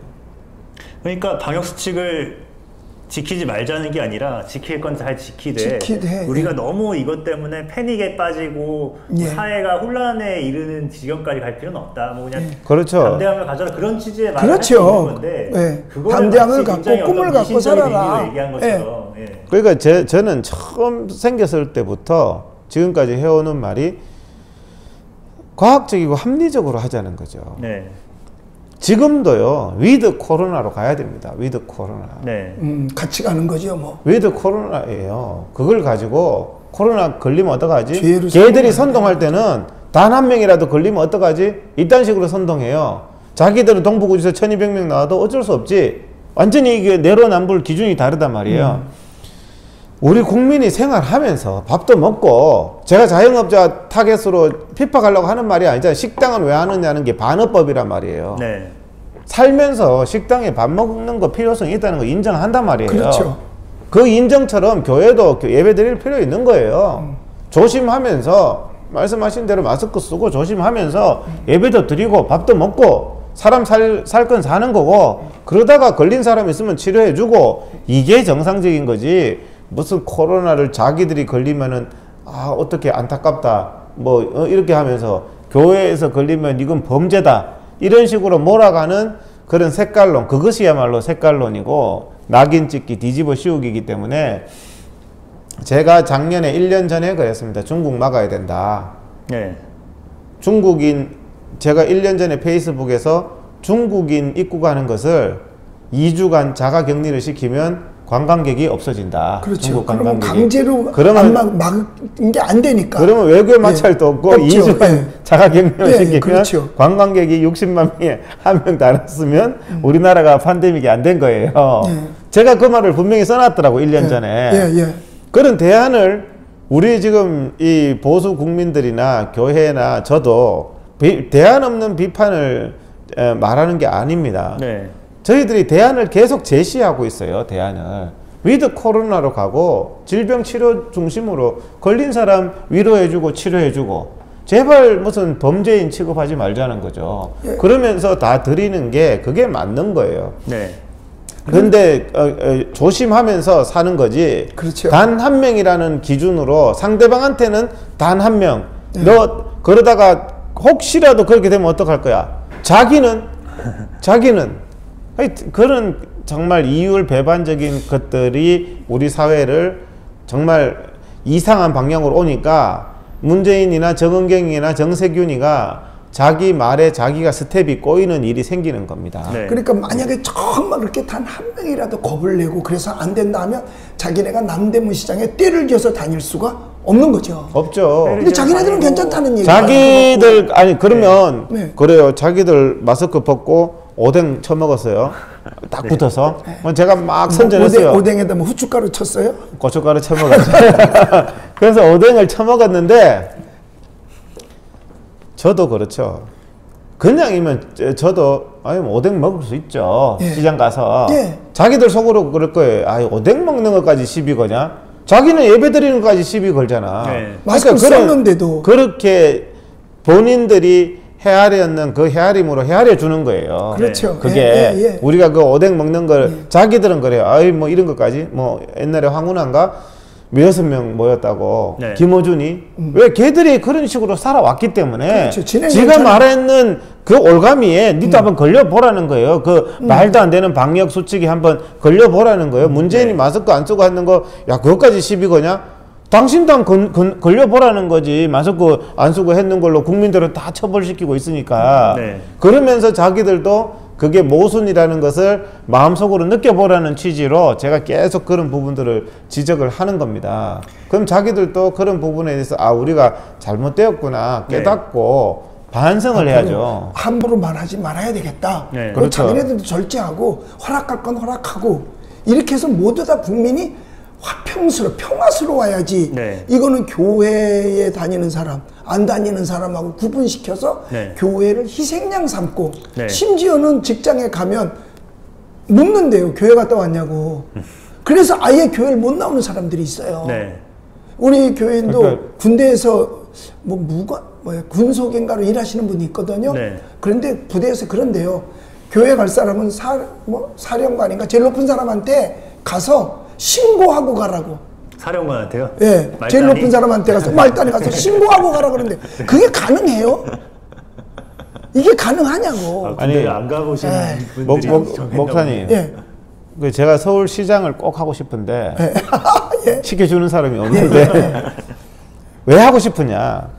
그러니까 방역수칙을 지키지 말자는 게 아니라 지킬 건 잘 지키되 우리가 너무 이것 때문에 패닉에 빠지고 예. 사회가 혼란에 이르는 지경까지 갈 필요는 없다. 뭐 그냥 그렇죠. 담대함을 가져라 그런 취지의 말을 그렇죠. 할 수 있는 건데 예. 담대함을 갖고 굉장히 꿈을 어떤 갖고 살아라. 얘기한 것처럼 예. 그러니까 저는 처음 생겼을 때부터 지금까지 해오는 말이 과학적이고 합리적으로 하자는 거죠. 네. 지금도요 위드 코로나로 가야 됩니다. 위드 코로나. 네. 같이 가는 거죠 뭐. 위드 코로나예요. 그걸 가지고 코로나 걸리면 어떡하지? 죄를 걔들이 선동할 때는 단 한 명이라도 걸리면 어떡하지? 이딴 식으로 선동해요. 자기들은 동부구치소 1200명 나와도 어쩔 수 없지. 완전히 이게 내로남불 기준이 다르단 말이에요. 우리 국민이 생활하면서 밥도 먹고 제가 자영업자 타겟으로 핍박하려고 하는 말이 아니잖아요. 식당은 왜 하느냐는 게 반어법이란 말이에요. 네. 살면서 식당에 밥 먹는 거 필요성이 있다는 거 인정한단 말이에요. 그렇죠. 그 인정처럼 교회도 예배 드릴 필요 있는 거예요. 조심하면서 말씀하신 대로 마스크 쓰고 조심하면서 예배도 드리고 밥도 먹고 사람 살 건 사는 거고, 그러다가 걸린 사람 있으면 치료해 주고, 이게 정상적인 거지. 무슨 코로나를 자기들이 걸리면은 아 어떻게 안타깝다 뭐 이렇게 하면서 교회에서 걸리면 이건 범죄다 이런 식으로 몰아가는 그런 색깔론, 그것이야말로 색깔론이고 낙인 찍기 뒤집어 씌우기이기 때문에 제가 작년에 1년 전에 그랬습니다. 중국 막아야 된다. 네. 중국인, 제가 1년 전에 페이스북에서 중국인 입국하는 것을 2주간 자가 격리를 시키면 관광객이 없어진다. 그렇죠. 중국 그러면 관광객이. 강제로 그러면 막은 게 안 되니까. 그러면 외교 마찰도 없고 없죠. 2주간 자가 격리를 시키면 그렇죠. 관광객이 60만 명에 한 명도 안 왔으면 우리나라가 팬데믹이 안 된 거예요. 제가 그 말을 분명히 써놨더라고 1년 전에. 그런 대안을 우리 지금 이 보수 국민들이나 교회나 저도 대안 없는 비판을 말하는 게 아닙니다. 네. 저희들이 대안을 계속 제시하고 있어요. 대안을 위드 코로나로 가고 질병 치료 중심으로 걸린 사람 위로해주고 치료해주고, 제발 무슨 범죄인 취급하지 말자는 거죠. 그러면서 다 드리는 게 그게 맞는 거예요. 네. 근데 조심하면서 사는 거지. 그렇죠. 단 한 명이라는 기준으로 상대방한테는 단 한 명. 너 그러다가 혹시라도 그렇게 되면 어떡할 거야? 자기는 그런 정말 이율 배반적인 것들이 우리 사회를 정말 이상한 방향으로 오니까 문재인이나 정은경이나 정세균이가 자기 말에 자기가 스텝이 꼬이는 일이 생기는 겁니다. 네. 그러니까 만약에 정말 그렇게 단 한 명이라도 겁을 내고 그래서 안 된다 하면 자기네가 남대문 시장에 떼를 져서 다닐 수가 없는 거죠. 없죠. 근데 자기네들은 괜찮다는 얘기예요. 자기들 아니 그러면 네. 그래요. 자기들 마스크 벗고 오뎅 처먹었어요. 딱 붙어서. 제가 막 선전했어요. 오뎅에다 뭐 후춧가루 쳤어요? 고춧가루 처먹었죠. 그래서 오뎅을 처먹었는데 저도 그렇죠. 그냥이면 저도 아니 뭐 오뎅 먹을 수 있죠. 시장 가서. 자기들 속으로 그럴 거예요. 아, 오뎅 먹는 것까지 시비 거냐? 자기는 예배 드리는 것까지 시비 걸잖아. 마스크 썼는데도 그렇게 본인들이 헤아렸는 그 헤아림으로 헤아려 주는 거예요. 그렇죠. 그게 우리가 그 오뎅 먹는 걸 자기들은 그래요. 아이 뭐 이런 것까지 뭐 옛날에 황운한가 몇여섯 명 모였다고. 김어준이 왜 걔들이 그런 식으로 살아왔기 때문에 그렇죠. 지가 말했는 그 올가미에 니도 한번 걸려보라는 거예요. 그 말도 안 되는 방역 수칙이 한번 걸려보라는 거예요. 문재인이 마스크 안 쓰고 하는 거 야 그것까지 시비 거냐? 당신도 한 걸려보라는 거지. 마스크 안 쓰고 했는 걸로 국민들은 다 처벌시키고 있으니까. 그러면서 자기들도 그게 모순이라는 것을 마음속으로 느껴보라는 취지로 제가 계속 그런 부분들을 지적을 하는 겁니다. 그럼 자기들도 그런 부분에 대해서 아 우리가 잘못되었구나 깨닫고 반성을 해야죠. 함부로 말하지 말아야 되겠다. 그리고 그렇죠. 자기네들도 절제하고 허락할 건 허락하고 이렇게 해서 모두 다 국민이 평화스러워야지. 이거는 교회에 다니는 사람, 안 다니는 사람하고 구분시켜서 교회를 희생양 삼고 심지어는 직장에 가면 묻는데요. 교회 갔다 왔냐고. 그래서 아예 교회를 못 나오는 사람들이 있어요. 우리 교인도 그러니까 군대에서 군속인가로 일하시는 분이 있거든요. 그런데 부대에서 그런데요. 교회 갈 사람은 사령관인가 제일 높은 사람한테 가서 신고하고 가라고. 사령관한테요? 제일 높은 사람한테 가서 말단에 가서 신고하고 가라 그러는데 그게 가능해요? 이게 가능하냐고. 아니 안 가보시는 분들이 목사님. 제가 서울시장을 꼭 하고 싶은데 시켜주는 사람이 없는데 왜 하고 싶으냐?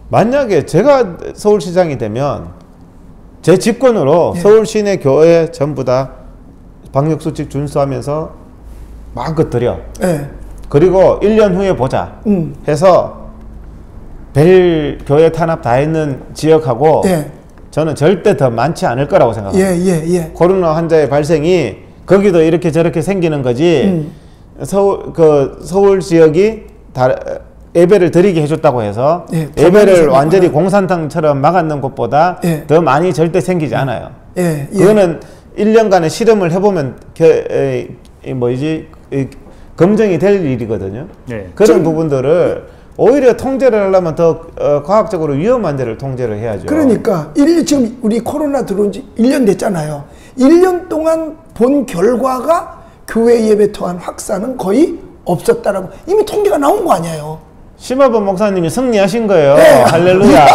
만약에 제가 서울시장이 되면 제 직권으로 서울 시내 교회 전부 다 방역수칙 준수하면서 마음껏 드려. 그리고 1년 후에 보자 해서 벨 교회 탄압 다 했는 지역하고 저는 절대 더 많지 않을 거라고 생각합니다. 코로나 환자의 발생이 거기도 이렇게 저렇게 생기는 거지. 서울 지역이 예배를 드리게 해줬다고 해서 예배를 완전히 공산당처럼 막았는 곳보다 더 많이 절대 생기지 않아요. 그거는 1년간의 실험을 해보면 검증이 될 일이거든요. 네. 그런 부분들을 오히려 통제를 하려면 더 과학적으로 위험한 데를 통제를 해야죠. 그러니까 지금 우리 코로나 들어온 지 1년 됐잖아요. 1년 동안 본 결과가 교회 예배 토한 확산은 거의 없었다라고 이미 통계가 나온 거 아니에요. 심화범 목사님이 승리하신 거예요. 네. 할렐루야.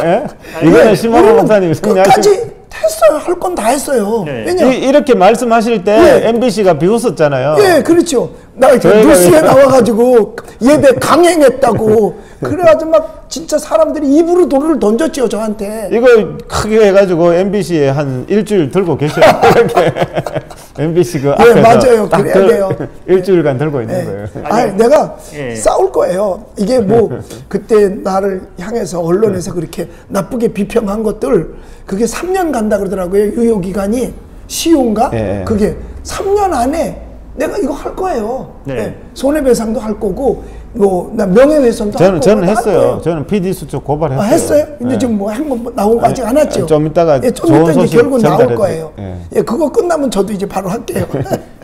예? 이거는 심화범 목사님이 승리하신 끝까지 했어요. 할 건 다 했어요. 네. 왜냐? 이렇게 말씀하실 때 MBC가 비웃었잖아요. 예, 그렇죠. 나 뉴스에 나와가지고 예배 강행했다고. 그래가지고 막 진짜 사람들이 입으로 돌을 던졌죠, 저한테. 이거 크게 해가지고 MBC에 한 일주일 들고 계셔요. 이렇게. MBC 그 앞에서 맞아요. 딱 그래야 돼요. 일주일간 들고 있는 거예요. 아니, 내가 예. 싸울 거예요. 이게 뭐, 그때 나를 향해서 언론에서 그렇게 나쁘게 비평한 것들, 그게 3년 간다 그러더라고요. 유효기간이. 시효인가? 예. 그게 3년 안에 내가 이거 할 거예요. 네. 예. 손해배상도 할 거고, 뭐, 나 명예훼손도 할 거고. 저는 다 할 했어요. 거예요. 저는 PD 수첩 고발했어요. 아, 했어요? 근데 예. 지금 뭐 한 번 나오고 아직 안 왔죠? 좀 이따가 예, 좀 좋은 이따 이제 소식 결국 나올 전달해 거예요. 드릴게요. 예, 그거 끝나면 저도 이제 바로 할게요.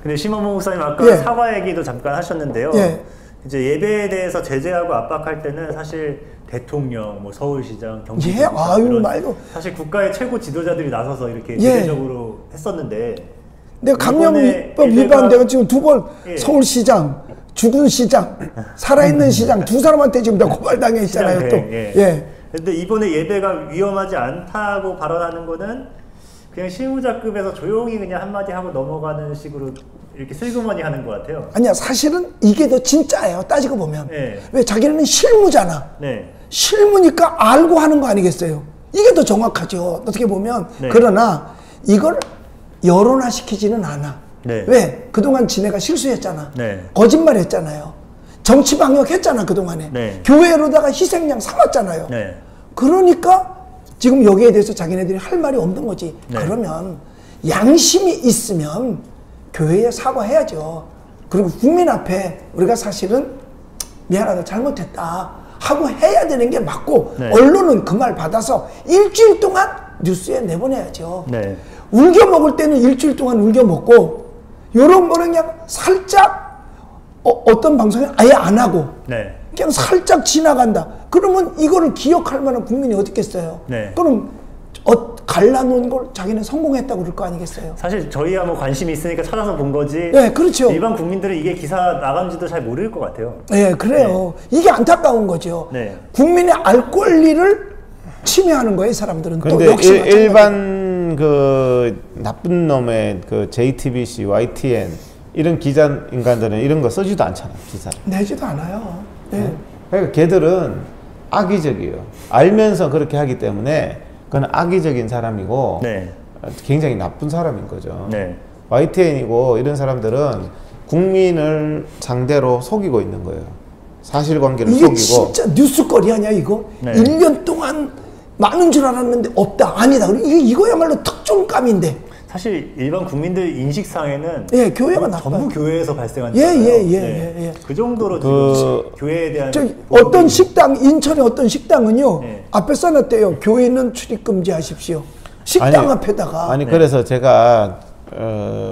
근데 심원모 목사님 아까 예. 사과 얘기도 잠깐 하셨는데요. 예. 이제 예배에 대해서 제재하고 압박할 때는 사실 대통령, 뭐 서울시장, 경기도지사 아유, 이런 말도. 사실 국가의 최고 지도자들이 나서서 이렇게 예. 대대적으로 했었는데 내가 감염법 이번에 위반돼가 지금 2번 예. 서울시장, 죽은 시장, 살아있는 시장 두 사람한테 지금 다 고발당해 있잖아요. 시장, 또. 예. 예. 근데 이번에 예배가 위험하지 않다고 발언하는 거는 그냥 실무자급에서 조용히 그냥 한마디 하고 넘어가는 식으로 이렇게 슬그머니 하는 것 같아요. 아니야, 사실은 이게 더 진짜예요. 따지고 보면. 네. 왜 자기는 실무잖아. 네. 실무니까 알고 하는 거 아니겠어요? 이게 더 정확하죠. 어떻게 보면. 네. 그러나 이걸 여론화 시키지는 않아. 네. 왜? 그동안 지네가 실수했잖아. 네. 거짓말 했잖아요. 정치 방역 했잖아, 그동안에. 네. 교회로다가 희생양 삼았잖아요. 네. 그러니까 지금 여기에 대해서 자기네들이 할 말이 없는 거지. 네. 그러면 양심이 있으면 교회에 사과해야죠. 그리고 국민 앞에 우리가 사실은 미안하다, 잘못했다 하고 해야 되는 게 맞고, 네. 언론은 그 말 받아서 일주일 동안 뉴스에 내보내야죠. 네. 울겨 먹을 때는 일주일 동안 울겨 먹고, 요런 거는 그냥 살짝 어떤 방송에 아예 안 하고 네. 그냥 살짝 지나간다. 그러면 이거를 기억할 만한 국민이 어디 있겠어요? 네. 그럼 갈라놓은 걸 자기는 성공했다고 그럴 거 아니겠어요? 사실 저희야 뭐 관심이 있으니까 찾아서 본 거지. 네, 그렇죠. 일반 국민들은 이게 기사 나간지도 잘 모를 것 같아요. 네, 그래요. 이게 안타까운 거죠. 네. 국민의 알 권리를 침해하는 거예요, 이 사람들은. 또 근데 역시 마찬가지고. 일반 그 나쁜 놈의 그 JTBC, YTN 이런 기자 인간들은 이런 거 쓰지도 않잖아, 기사를. 내지도 않아요. 네. 그러니까 걔들은 악의적이에요. 알면서 그렇게 하기 때문에 그건 악의적인 사람이고 네. 굉장히 나쁜 사람인 거죠. 네. YTN이고 이런 사람들은 국민을 상대로 속이고 있는 거예요. 사실관계를 이게 속이고. 진짜 뉴스거리 아니야, 이거? 네. 1년 동안 많은 줄 알았는데 없다. 아니다. 이거야말로 특종감인데. 사실 일반 국민들 인식상에는 예, 교회가 나빠요. 전부 교회에서 발생한 예, 거예요. 예, 예, 예. 그 정도로 그- 지금 교회에 대한 저기 보복이- 어떤 식당, 인천의 어떤 식당은요, 네. 앞에 써놨대요. 교회는 출입 금지하십시오. 식당 앞에다가. 아니 네. 그래서 제가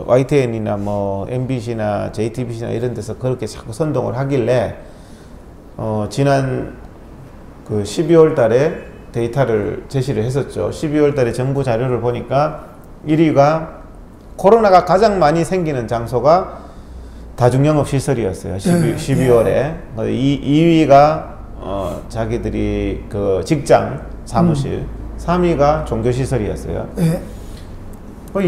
YTN이나 뭐 MBC나 JTBC나 이런 데서 그렇게 자꾸 선동을 하길래 지난 그 12월 달에 데이터를 제시를 했었죠. 12월 달에 정부 자료를 보니까 1위가 코로나가 가장 많이 생기는 장소가 다중영업 시설이었어요. 12월에 2위가 자기들이 그 직장 사무실, 3위가 종교 시설이었어요. 예,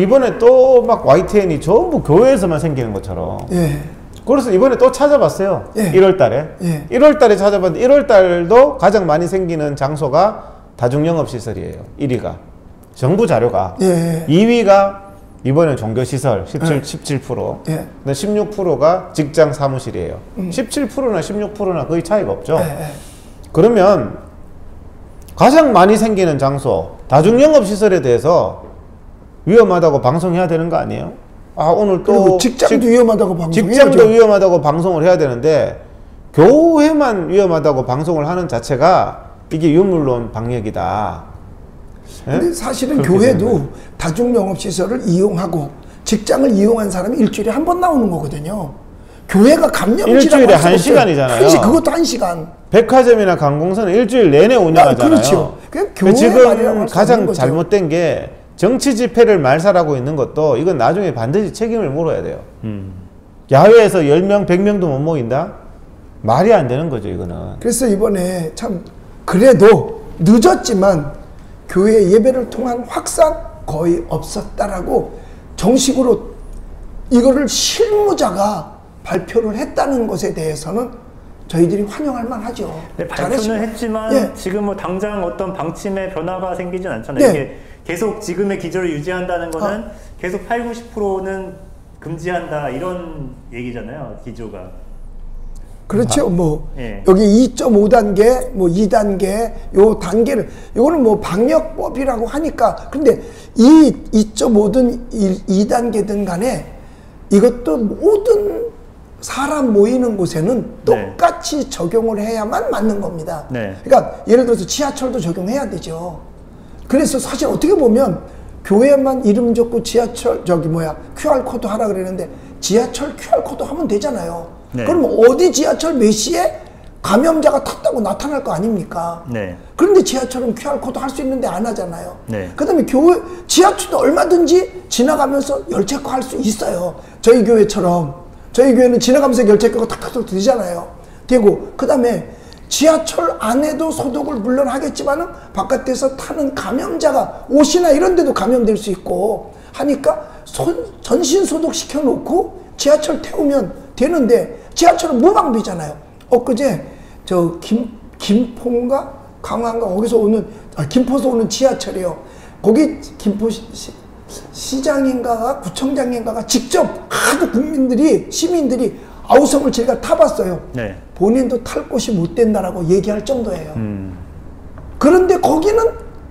이번에 또 막 YTN이 전부 교회에서만 생기는 것처럼. 예. 그래서 이번에 또 찾아봤어요. 예. 1월 달에. 예. 1월 달에 찾아봤는데 1월 달도 가장 많이 생기는 장소가 다중영업 시설이에요. 1위가. 정부 자료가. 예. 2위가 이번엔 종교시설 17%. 예. 근데 16%가 직장 사무실이에요. 17%나 16%나 거의 차이가 없죠. 예. 그러면 가장 많이 생기는 장소, 다중영업 시설에 대해서 위험하다고 방송해야 되는 거 아니에요? 아, 오늘 또 그리고 직장도 위험하다고 방송해야죠. 직장도 위험하다고 방송을 해야 되는데 교회만 위험하다고 방송을 하는 자체가 이게 유물론 방역이다. 예? 근데 사실은 그렇게 교회도 되는 다중영업시설을 이용하고 직장을 이용한 사람이 일주일에 한 번 나오는 거거든요. 교회가 감염지라고 일주일에 할 수가 없어요. 1시간이잖아요. 그것도 1시간. 백화점이나 관공서는 일주일 내내 운영하잖아요. 그렇죠. 그냥 교회 지금 말이라고 할수 가장 없는 거죠. 잘못된 게 정치 집회를 말살하고 있는 것도 이건 나중에 반드시 책임을 물어야 돼요. 야외에서 10명, 100명도 못 모인다? 말이 안 되는 거죠, 이거는. 그래서 이번에 참 그래도 늦었지만 교회 예배를 통한 확산 거의 없었다라고 정식으로 이거를 실무자가 발표를 했다는 것에 대해서는 저희들이 환영할 만하죠. 네, 발표는 했지만 예. 지금 뭐 당장 어떤 방침의 변화가 생기진 않잖아요. 네. 이게 계속 지금의 기조를 유지한다는 거는 계속 8, 90%는 금지한다 이런 얘기잖아요. 기조가. 그렇죠. 뭐 예. 여기 2.5단계, 뭐 2단계, 요 단계를 요거는 뭐 방역법이라고 하니까 근데 이 2.5든 2단계든 간에 이것도 모든 사람 모이는 곳에는 똑같이 적용을 해야만 맞는 겁니다. 네. 그러니까 예를 들어서 지하철도 적용해야 되죠. 그래서 사실 어떻게 보면 교회만 이름 적고 지하철 QR코드 하라 그랬는데 지하철 QR코드 하면 되잖아요. 네. 그럼 어디 지하철 몇 시에 감염자가 탔다고 나타날 거 아닙니까? 네. 그런데 지하철은 QR코드 할 수 있는데 안 하잖아요. 네. 그 다음에 지하철도 얼마든지 지나가면서 열체크 할 수 있어요. 저희 교회처럼. 저희 교회는 지나가면서 열체크가 탁탁탁 되잖아요. 되고, 그 다음에 지하철 안에도 소독을 물론 하겠지만은 바깥에서 타는 감염자가 옷이나 이런 데도 감염될 수 있고 하니까 전신 소독 시켜놓고 지하철 태우면 되는데 지하철은 무방비잖아요. 엊그제 저 김포인가 강화인가 거기서 오는 김포에서 오는 지하철이요. 거기 김포 시장인가가 구청장인가가 직접 하도 시민들이 아우성을 제가 타봤어요. 네. 본인도 탈 곳이 못 된다라고 얘기할 정도예요. 그런데 거기는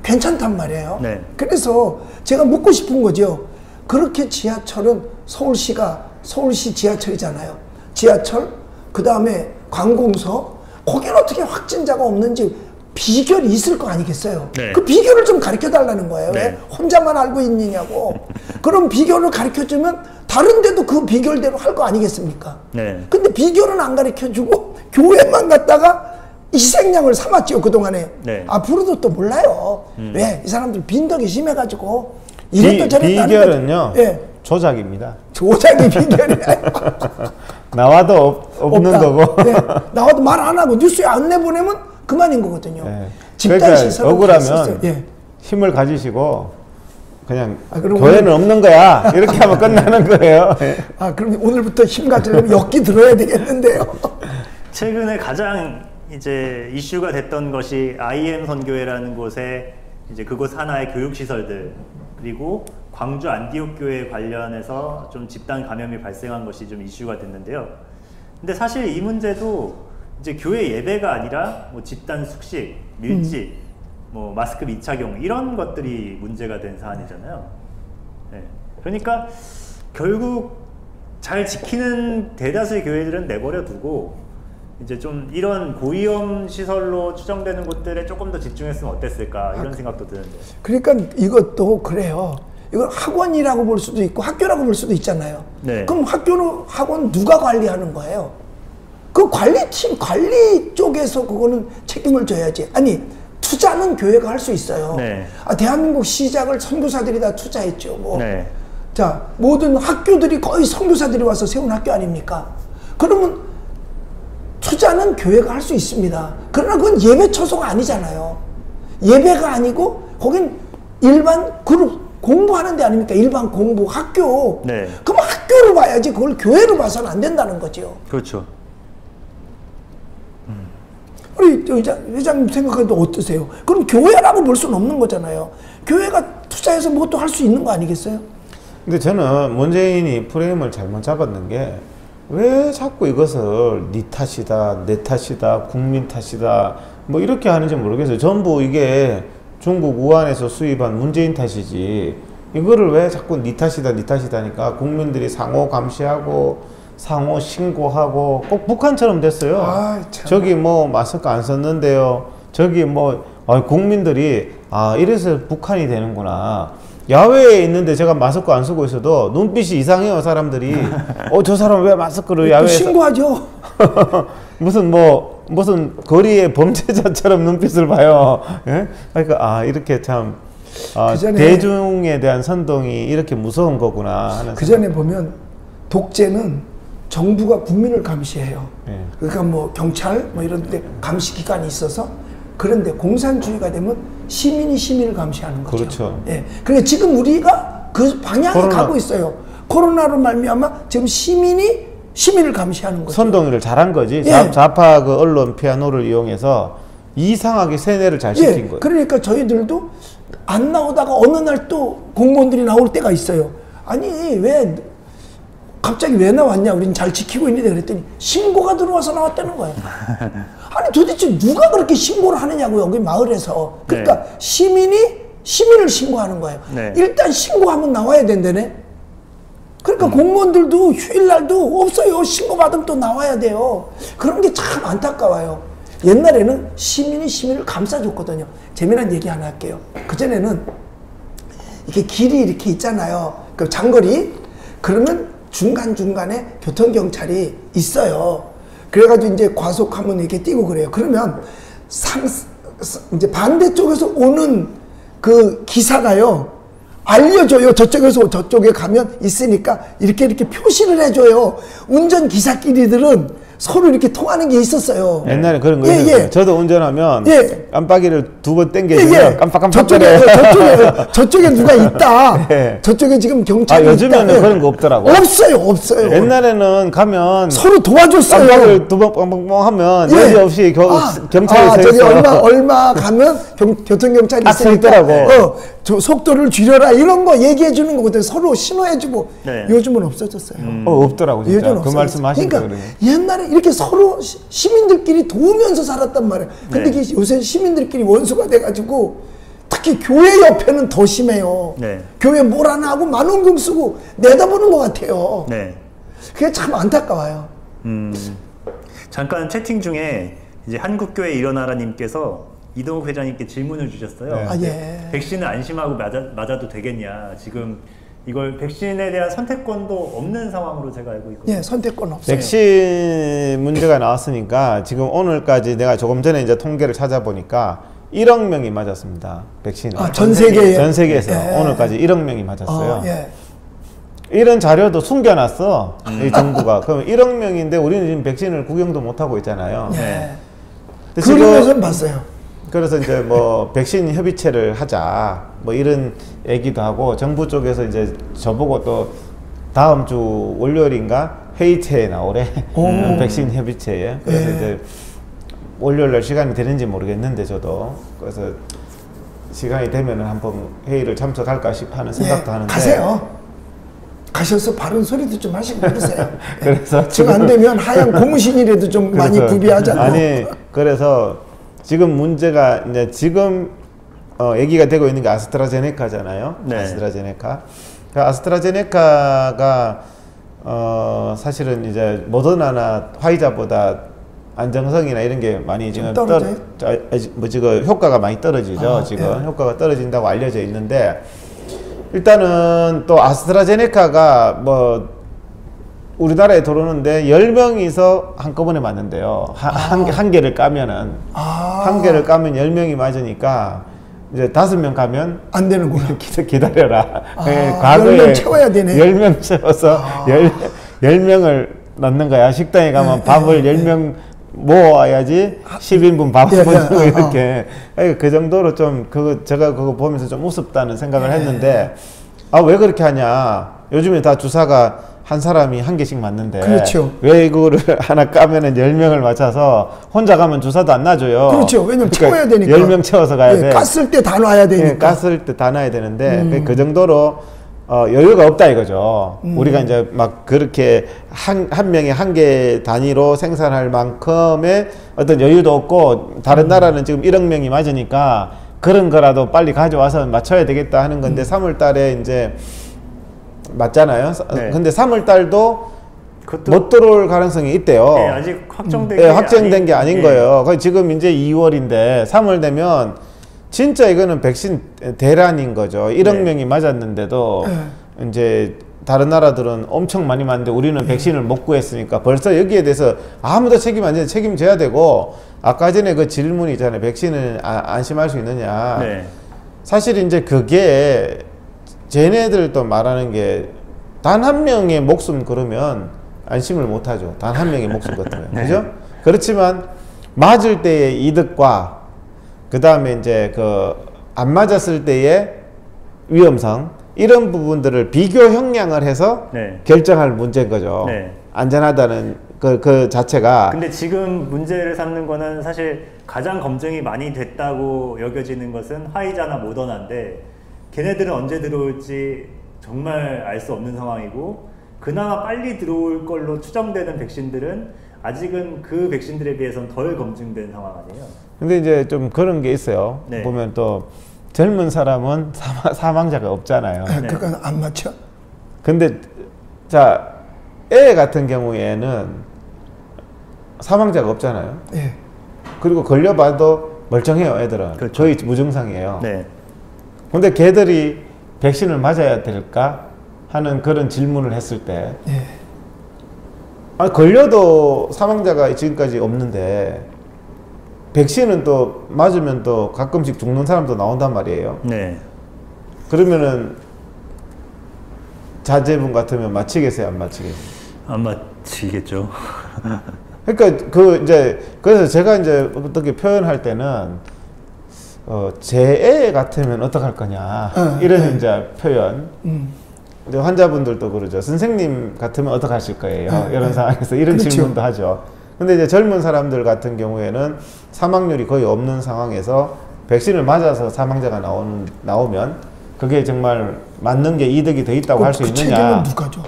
괜찮단 말이에요. 네. 그래서 제가 묻고 싶은 거죠. 그렇게 지하철은 서울시 지하철이잖아요. 지하철, 그 다음에 관공서, 거기는 어떻게 확진자가 없는지 비결이 있을 거 아니겠어요? 네. 그 비결을 좀 가르쳐 달라는 거예요. 네. 왜 혼자만 알고 있느냐고. 그럼 비결을 가르쳐 주면 다른 데도 그 비결대로 할 거 아니겠습니까? 네. 근데 비결은 안 가르쳐 주고 교회만 갔다가 희생양을 삼았죠, 그동안에. 네. 앞으로도 또 몰라요. 왜? 이 사람들 빈덕이 심해가지고 이것도 저것도 비결은요. 예. 조작입니다. 조작이 비결이야. 나와도 없는 없다. 거고. 네. 나와도 말 안 하고 뉴스에 안 내보내면 그만인 거거든요. 네. 집단 그러니까 시설을 억울하면 예. 힘을 가지시고 그냥 그럼 교회는 없는 거야. 이렇게 하면 끝나는 거예요. 그럼 오늘부터 힘 가지려면 엮기 들어야 되겠는데요. 최근에 가장 이제 이슈가 됐던 것이 IM 선교회라는 곳에 이제 그곳 하나의 교육 시설들 그리고 광주 안디옥 교회 관련해서 좀 집단 감염이 발생한 것이 좀 이슈가 됐는데요. 근데 사실 이 문제도 이제 교회 예배가 아니라 뭐 집단 숙식, 밀집, 뭐 마스크 미착용 이런 것들이 문제가 된 사안이잖아요. 네. 그러니까 결국 잘 지키는 대다수의 교회들은 내버려 두고 이제 좀 이런 고위험 시설로 추정되는 곳들에 조금 더 집중했으면 어땠을까 이런 생각도 드는데. 그러니까 이것도 그래요. 이걸 학원이라고 볼 수도 있고 학교라고 볼 수도 있잖아요. 네. 그럼 학원 누가 관리하는 거예요? 그 관리팀, 관리 쪽에서 그거는 책임을 져야지. 아니, 투자는 교회가 할 수 있어요. 네. 대한민국 시작을 선교사들이 다 투자했죠. 뭐. 네. 자, 모든 학교들이 거의 선교사들이 와서 세운 학교 아닙니까? 그러면 투자는 교회가 할 수 있습니다. 그러나 그건 예배 처소가 아니잖아요. 예배가 아니고 거긴 일반 그룹 공부하는 데 아닙니까? 일반 공부, 학교. 네. 그럼 학교로 봐야지 그걸 교회로 봐서는 안 된다는 거죠. 그렇죠. 우리 회장님 생각해도 어떠세요? 그럼 교회라고 볼 수는 없는 거잖아요. 교회가 투자해서 뭐또 할 수 있는 거 아니겠어요? 근데 저는 문재인이 프레임을 잘못 잡았는 게 왜 자꾸 이것을 네 탓이다, 내 탓이다, 국민 탓이다 뭐 이렇게 하는지 모르겠어요. 전부 이게 중국 우한에서 수입한 문재인 탓이지 이거를 왜 자꾸 네 탓이다, 네 탓이다 하니까 국민들이 상호 감시하고 상호 신고하고 꼭 북한처럼 됐어요. 저기 뭐 마스크 안 썼는데요. 저기 뭐 국민들이 이래서 북한이 되는구나. 야외에 있는데 제가 마스크 안 쓰고 있어도 눈빛이 이상해요, 사람들이. 저 사람 왜 마스크를 야외에서. 신고하죠. 무슨 거리의 범죄자처럼 눈빛을 봐요. 예? 그러니까, 이렇게 참, 대중에 대한 선동이 이렇게 무서운 거구나 하는. 그 전에 보면 독재는 정부가 국민을 감시해요. 예. 그러니까 뭐 경찰 뭐 이런 데 감시 기관이 있어서, 그런데 공산주의가 되면 시민이 시민을 감시하는 거죠. 그렇죠. 예. 그러니까 지금 우리가 그 방향에 가고 있어요. 코로나로 말미암아 지금 시민이 시민을 감시하는 거죠. 선동을 잘한 거지. 예. 좌파 그 언론 피아노를 이용해서 이상하게 세뇌를 잘 시킨 거예요. 그러니까 저희들도 안 나오다가 어느 날 또 공무원들이 나올 때가 있어요. 아니 왜 갑자기 왜 나왔냐? 우리는 잘 지키고 있는데 그랬더니 신고가 들어와서 나왔다는 거예요. 아니 도대체 누가 그렇게 신고를 하느냐고 여기 마을에서. 그러니까 네. 시민이 시민을 신고하는 거예요. 네. 일단 신고하면 나와야 된다네. 그러니까 공무원들도 휴일날도 없어요. 신고받으면 또 나와야 돼요. 그런 게 참 안타까워요. 옛날에는 시민이 시민을 감싸줬거든요. 재미난 얘기 하나 할게요. 그전에는 이렇게 길이 이렇게 있잖아요. 그 장거리. 그러면 중간중간에 교통경찰이 있어요. 그래가지고 이제 과속하면 이렇게 뛰고 그래요. 그러면 이제 반대쪽에서 오는 그 기사가요, 알려줘요. 저쪽에서 저쪽에 가면 있으니까 이렇게 표시를 해줘요. 운전기사끼리들은 서로 이렇게 통하는 게 있었어요. 옛날에 그런 거 있었어요. 저도 운전하면 깜빡이를 2번 땡겨주면 깜빡깜빡 저쪽에 누가 있다. 저쪽에 지금 경찰이 있다. 요즘에는 그런 거 없더라고. 없어요. 옛날에는 가면 서로 도와줬어요. 깜빡이를 2번 뻥뻥뻥 하면 여지없이 경찰이 서 저기 있어요. 얼마 가면 교통경찰이 있으니까 속도를 줄여라 이런 거 얘기해 주는 거거든. 서로 신호해주고. 네. 요즘은 없어졌어요. 없더라고 진짜. 요즘은 그 말씀 하시니까 그러니까 옛날에 이렇게 서로 시민들끼리 도우면서 살았단 말이에요. 근데 네. 요새 시민들끼리 원수가 돼가지고 특히 교회 옆에는 더 심해요. 네. 교회 뭘 하나 하고 만원경 쓰고 내다보는 것 같아요. 네. 그게 참 안타까워요. 잠깐 채팅 중에 이제 한국교회 일어나라님께서 이동욱 회장님께 질문을 주셨어요. 네. 백신을 안심하고 맞아도 되겠냐. 지금 이걸 백신에 대한 선택권도 없는 상황으로 제가 알고 있거든요. 선택권 없어요. 백신 문제가 나왔으니까 지금 오늘까지 내가 조금 전에 이제 통계를 찾아보니까 1억 명이 맞았습니다. 백신을. 전 세계에. 전 세계에서 오늘까지 1억 명이 맞았어요. 예. 이런 자료도 숨겨놨어. 이 정부가. 그럼 1억 명인데 우리는 지금 백신을 구경도 못하고 있잖아요. 그러면서 봤어요. 그래서 이제 뭐 백신 협의체를 하자 뭐 이런 얘기도 하고 정부 쪽에서 이제 저보고 또 다음 주 월요일인가 회의체에 나오래. 백신 협의체에. 그래서 이제 월요일날 시간이 되는지 모르겠는데 저도 그래서 시간이 되면은 한번 회의를 참석할까 하는 생각도 하는데. 가세요. 가셔서 바른 소리도 좀 하시고 그러세요. 그래서 지금 안 되면 하얀 고무신이라도 좀 많이 구비하자고. 아니 그래서 지금 문제가 이제 지금 얘기가 되고 있는 게 아스트라제네카잖아요. 네. 아스트라제네카. 그러니까 아스트라제네카가 사실은 이제 모더나나 화이자보다 안정성이나 이런 게 많이 지금 지금 효과가 많이 떨어지죠. 지금 효과가 떨어진다고 알려져 있는데 일단은 또 아스트라제네카가 뭐 우리나라에 들어오는데 10명이서 한꺼번에 맞는데요. 한 개를 까면은 한 개를 까면 10명이 맞으니까 이제 5명 가면 안 되는구나. 기다려라. 과거에 10명 채워야 되네. 10명 채워서 10명을 넣는 거야. 식당에 가면 밥을 10명 모아야지 10인분 밥을 먹고 이렇게. 그 정도로 좀 제가 그거 보면서 좀 우습다는 생각을 했는데 왜 그렇게 하냐. 요즘에 다 주사가 한 사람이 한 개씩 맞는데 그렇죠. 왜 이거를 하나 까면은 10명을 맞춰서 혼자 가면 주사도 안 놔줘요. 그렇죠. 왜냐면 채워야 되니까. 10명 채워서 가야 돼. 깠을 때 다 놔야 되니까. 깠을 때 다 놔야 되는데 그 정도로 여유가 없다 이거죠. 우리가 이제 막 그렇게 한 명이 한 개 단위로 생산할 만큼의 어떤 여유도 없고 다른 나라는 지금 1억 명이 맞으니까 그런 거라도 빨리 가져와서 맞춰야 되겠다 하는 건데 3월 달에 이제 맞잖아요. 네. 근데 3월 달도 못 들어올 가능성이 있대요. 네, 아직 확정된 게 확정된 게 아닌 거예요. 지금 이제 2월인데 3월 되면 진짜 이거는 백신 대란인 거죠. 1억 네. 명이 맞았는데도 이제 다른 나라들은 엄청 많이 맞는데 우리는 백신을 못 구했으니까 벌써 여기에 대해서 아무도 책임 안 져야 책임져야 되고, 아까 전에 그 질문이 있잖아요. 백신을 안심할 수 있느냐. 네. 사실 이제 그게 쟤네들도 말하는 게 단 한 명의 목숨 그러면 안심을 못 하죠. 단 한 명의 목숨 같으면. 네. 그죠? 그렇지만 맞을 때의 이득과 그 다음에 이제 그 안 맞았을 때의 위험성, 이런 부분들을 비교 형량을 해서 네. 결정할 문제인 거죠. 네. 안전하다는 그 자체가. 근데 지금 문제를 삼는 거는 사실 가장 검증이 많이 됐다고 여겨지는 것은 화이자나 모더나인데, 걔네들은 언제 들어올지 정말 알 수 없는 상황이고, 그나마 빨리 들어올 걸로 추정되는 백신들은 아직은 그 백신들에 비해서는 덜 검증된 상황 아니에요? 근데 이제 좀 그런 게 있어요. 네. 보면 또 젊은 사람은 사망자가 없잖아요. 네. 그건 안 맞죠. 근데 자, 애 같은 경우에는 사망자가 없잖아요. 예. 그리고 걸려봐도 멀쩡해요. 애들은 그렇죠. 거의 무증상이에요. 네. 근데 걔들이 백신을 맞아야 될까 하는 그런 질문을 했을 때, 예. 아니, 걸려도 사망자가 지금까지 없는데 백신은 또 맞으면 또 가끔씩 죽는 사람도 나온단 말이에요. 네. 그러면은 자제분 같으면 맞히겠어요, 안 맞히겠어요? 안 맞히겠죠. 그러니까 그 이제 그래서 제가 이제 어떻게 표현할 때는 제 애 같으면 어떡할 거냐 이런 이제 표현. 이제 환자분들도 그러죠. 선생님 같으면 어떡하실 거예요? 이런 상황에서 이런 그렇죠. 질문도 하죠. 근데 이제 젊은 사람들 같은 경우에는 사망률이 거의 없는 상황에서 백신을 맞아서 사망자가 나오면 그게 정말 맞는 게 이득이 더 있다고 할 수 있느냐? 책임은 누가 져?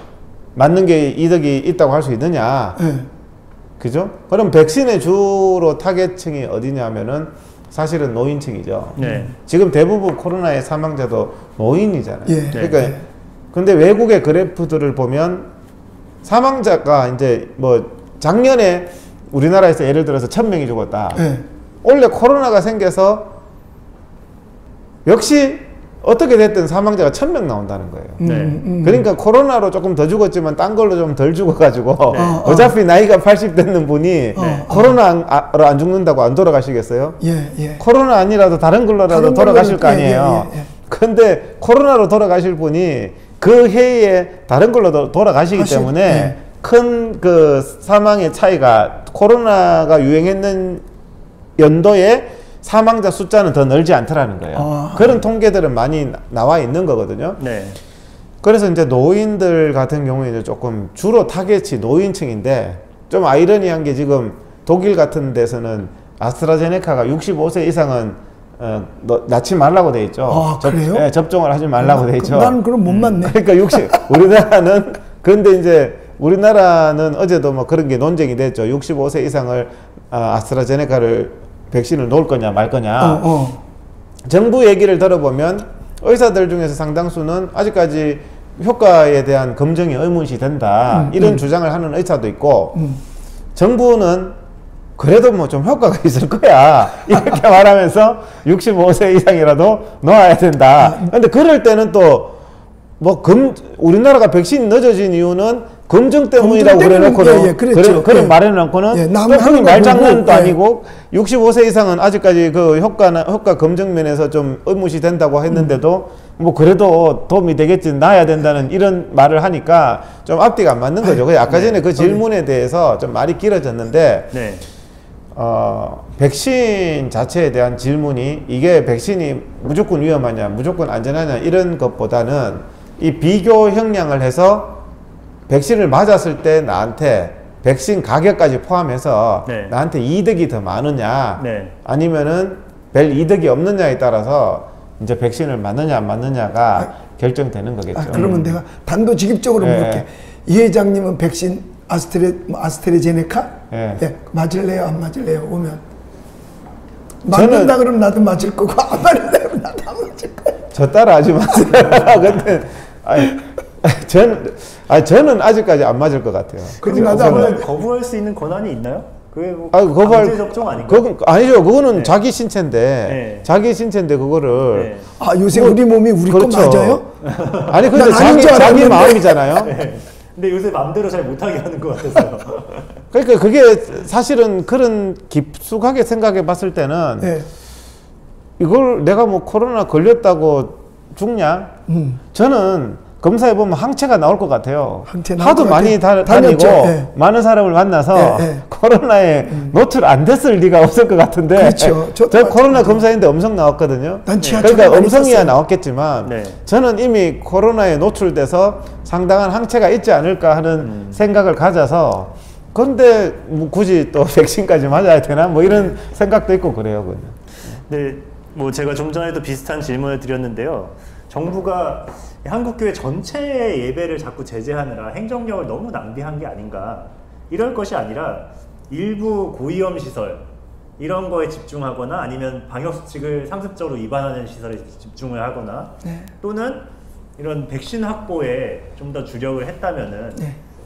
맞는 게 이득이 있다고 할 수 있느냐? 예. 그죠? 그럼 백신의 주로 타겟층이 어디냐면은 사실은 노인층이죠. 네. 지금 대부분 코로나의 사망자도 노인이잖아요. 예. 그러니까 예. 근데 외국의 그래프들을 보면 사망자가 이제 뭐 작년에 우리나라에서 예를 들어서 1000명이 죽었다. 예. 원래 코로나가 생겨서 역시 어떻게 됐든 사망자가 1000명 나온다는 거예요. 네. 그러니까 코로나로 조금 더 죽었지만 딴 걸로 좀 덜 죽어가지고 네. 어차피 나이가 80 됐는 분이 네. 코로나로 안 죽는다고 안 돌아가시겠어요? 예. 예. 코로나 아니라도 다른 걸로라도 다른 돌아가실 걸로는- 거 아니에요. 예, 예, 예. 근데 코로나로 돌아가실 분이 그 해에 다른 걸로 돌아가시기 때문에 예. 큰 그 사망의 차이가 코로나가 유행했는 연도에 사망자 숫자는 더 늘지 않더라는 거예요. 아. 그런 통계들은 많이 나와 있는 거거든요. 네. 그래서 이제 노인들 같은 경우에 이제 조금 주로 타겟이 노인층인데, 좀 아이러니한 게 지금 독일 같은 데서는 아스트라제네카가 65세 이상은 낳지 말라고 돼 있죠. 아, 그래요? 예, 접종을 하지 말라고 돼 있죠. 나는 그럼 못 맞네. 그러니까 60 우리나라는 근데 이제 우리나라는 어제도 뭐 그런 게 논쟁이 됐죠. 65세 이상을 아스트라제네카를 백신을 놓을 거냐 말 거냐. 정부 얘기를 들어보면 의사들 중에서 상당수는 아직까지 효과에 대한 검증이 의문시 된다 이런 주장을 하는 의사도 있고, 정부는 그래도 뭐 좀 효과가 있을 거야 이렇게 말하면서 65세 이상이라도 놓아야 된다. 근데 그럴 때는 또 뭐 우리나라가 백신 늦어진 이유는 검증 때문이라고 그래놓고는 예, 그렇죠. 그런 예. 말해놓고는 예, 또 남은 그게 말장난도 예. 아니고 65세 이상은 아직까지 그 효과 검증 면에서 좀 의무시 된다고 했는데도 뭐 그래도 도움이 되겠지, 나야 된다는 이런 말을 하니까 좀 앞뒤가 안 맞는 거죠. 그래서 아까 전에 그 질문에 대해서 좀 말이 길어졌는데, 네. 백신 자체에 대한 질문이 이게 백신이 무조건 위험하냐, 무조건 안전하냐 이런 것보다는 이 비교 형량을 해서 백신을 맞았을 때 나한테 백신 가격까지 포함해서 네. 나한테 이득이 더 많으냐, 네. 아니면은 별 이득이 없느냐에 따라서 이제 백신을 맞느냐 안 맞느냐가 결정되는 거겠죠. 그러면 내가 단도직입적으로 예. 물을게. 이 회장님은 백신 아스트레제네카? 예. 예. 맞을래요? 안 맞을래요? 오면 맞는다 그러면 나도 맞을 거고, 안 맞는다 그러면 나도 안 맞을 거야. 저 따라 하지 마세요. 근데 저는 아직까지 안 맞을 것 같아요. 그럼 나도 안 거부할, 맞을 거부할 수 있는 권한이 있나요? 그게 뭐 그거 강제 접종 아닌가? 아니죠. 그거는 네. 자기 신체인데, 네. 자기 신체인데 그거를. 네. 아 요새 우리 몸이 우리 거 그렇죠. 맞아요? 아니 근데 난 아닌 줄 자기 알았는데. 마음이잖아요. 네. 근데 요새 마음대로 잘 못하게 하는 것 같아서. 그러니까 그게 사실은 그런 깊숙하게 생각해 봤을 때는 네. 이걸 내가 뭐 코로나 걸렸다고 죽냐? 저는 검사해 보면 항체가 나올 것 같아요. 항체 나올 하도 것 많이 같아요. 다니고 네. 많은 사람을 만나서 네. 코로나에 노출 안 됐을 리가 없을 것 같은데. 그렇죠. 저 코로나 검사했는데 음성 나왔거든요. 난 지하철에 그러니까 많이 음성이야 탔어요. 나왔겠지만 네. 저는 이미 코로나에 노출돼서 상당한 항체가 있지 않을까 하는 생각을 가져서 그런데 뭐 굳이 또 백신까지 맞아야 되나 뭐 이런 생각도 있고 그래요. 그냥. 네, 뭐 제가 좀 전에도 비슷한 질문을 드렸는데요. 정부가 한국교회 전체의 예배를 자꾸 제재하느라 행정력을 너무 낭비한 게 아닌가. 이럴 것이 아니라 일부 고위험 시설 이런 거에 집중하거나 아니면 방역수칙을 상습적으로 위반하는 시설에 집중을 하거나 또는 이런 백신 확보에 좀 더 주력을 했다면은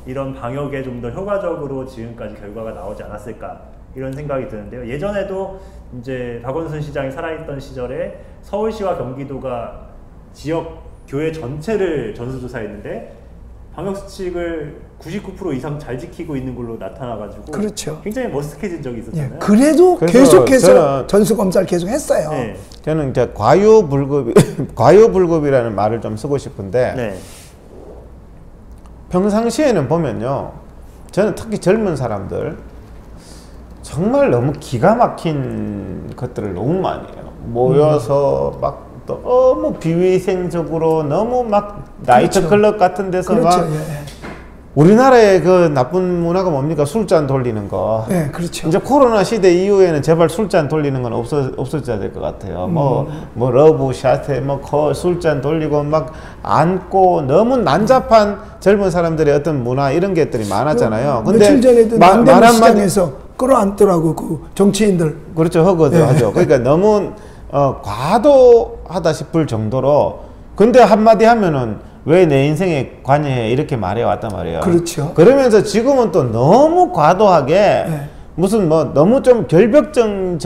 이런 방역에 좀 더 효과적으로 지금까지 결과가 나오지 않았을까 이런 생각이 드는데요. 예전에도 이제 박원순 시장이 살아있던 시절에 서울시와 경기도가 지역 교회 전체를 전수조사했는데 방역수칙을 99% 이상 잘 지키고 있는 걸로 나타나가지고 그렇죠. 굉장히 머쓱해진 적이 있었잖아요. 예. 그래도 그래서 계속해서 전수검사를 계속 했어요. 네. 저는 이제 과유불급이라는 말을 좀 쓰고 싶은데 네. 평상시에는 보면요, 저는 특히 젊은 사람들 정말 너무 기가 막힌 것들을 너무 많이 해요. 모여서 막 너무 비위생적으로 너무 막 나이트클럽 같은 데서 그렇죠. 막 예. 우리나라의 그 나쁜 문화가 뭡니까? 술잔 돌리는 거. 예, 그렇죠. 이제 코로나 시대 이후에는 제발 술잔 돌리는 건 없어져야 될 것 같아요. 뭐 러브샷에 술잔 돌리고 막 안고 너무 난잡한 젊은 사람들의 어떤 문화 이런 것들이 많았잖아요. 근데 며칠 전에도 남대문 시장에서 끌어안더라고 그 정치인들. 그렇죠. 허거도 하죠. 그러니까 너무 과도하다 싶을 정도로 근데 한마디 하면은 왜 내 인생에 관여해 이렇게 말해왔단 말이에요. 그렇죠. 그러면서 지금은 또 너무 과도하게 무슨 뭐 너무 좀 결벽증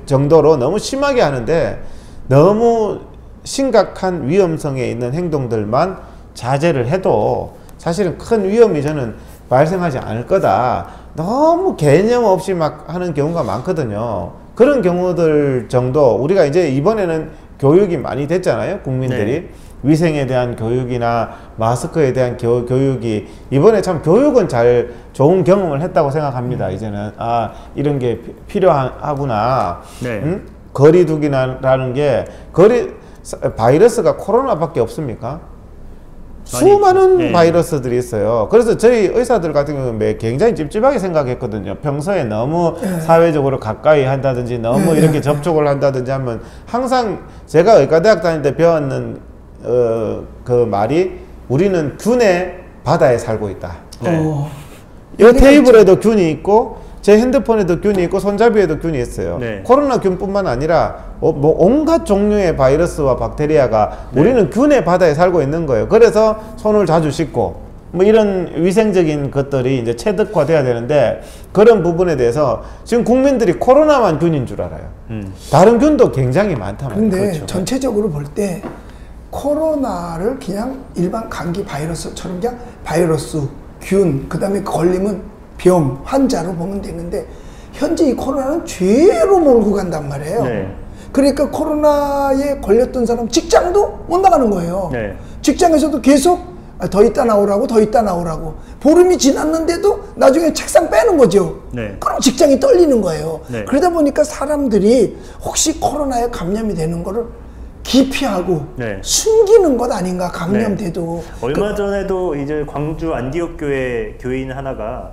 정도로 너무 심하게 하는데 너무 심각한 위험성에 있는 행동들만 자제를 해도 사실은 큰 위험이 저는 발생하지 않을 거다. 너무 개념 없이 막 하는 경우가 많거든요. 그런 경우들 정도 우리가 이제 이번에는 교육이 많이 됐잖아요. 국민들이. 네. 위생에 대한 교육이나 마스크에 대한 교육이 이번에 참 교육은 잘 좋은 경험을 했다고 생각합니다. 이제는 이런 게 필요하구나. 네. 응? 거리두기라는 게 바이러스가 코로나밖에 없습니까? 수많은 네. 바이러스들이 있어요. 그래서 저희 의사들 같은 경우는 굉장히 찝찝하게 생각했거든요. 평소에 너무 사회적으로 가까이 한다든지 너무 이렇게 접촉을 한다든지 하면 항상 제가 의과대학 다닐 때 배웠는 그 말이 우리는 균의 바다에 살고 있다. 네. 이 테이블에도 균이 있고 제 핸드폰에도 균이 있고 손잡이에도 균이 있어요. 네. 코로나 균뿐만 아니라 뭐 온갖 종류의 바이러스와 박테리아가 우리는 균의 바다에 살고 있는 거예요. 그래서 손을 자주 씻고 뭐 이런 위생적인 것들이 이제 체득화돼야 되는데 그런 부분에 대해서 지금 국민들이 코로나만 균인 줄 알아요. 다른 균도 굉장히 많단 말이에요. 근데 그렇죠. 전체적으로 볼 때 코로나를 그냥 일반 감기 바이러스처럼 그냥 바이러스, 균, 그 다음에 걸리면 병, 환자로 보면 되는데 현재 이 코로나는 죄로 몰고 간단 말이에요. 네. 그러니까 코로나에 걸렸던 사람 직장도 못 나가는 거예요. 네. 직장에서도 계속 더 있다 나오라고 더 있다 나오라고 보름이 지났는데도 나중에 책상 빼는 거죠. 네. 그럼 직장이 떨리는 거예요. 네. 그러다 보니까 사람들이 혹시 코로나에 감염이 되는 거를 기피하고 네. 숨기는 것 아닌가 감염돼도. 얼마 전에도 이제 광주 안디옥 교회 교인 하나가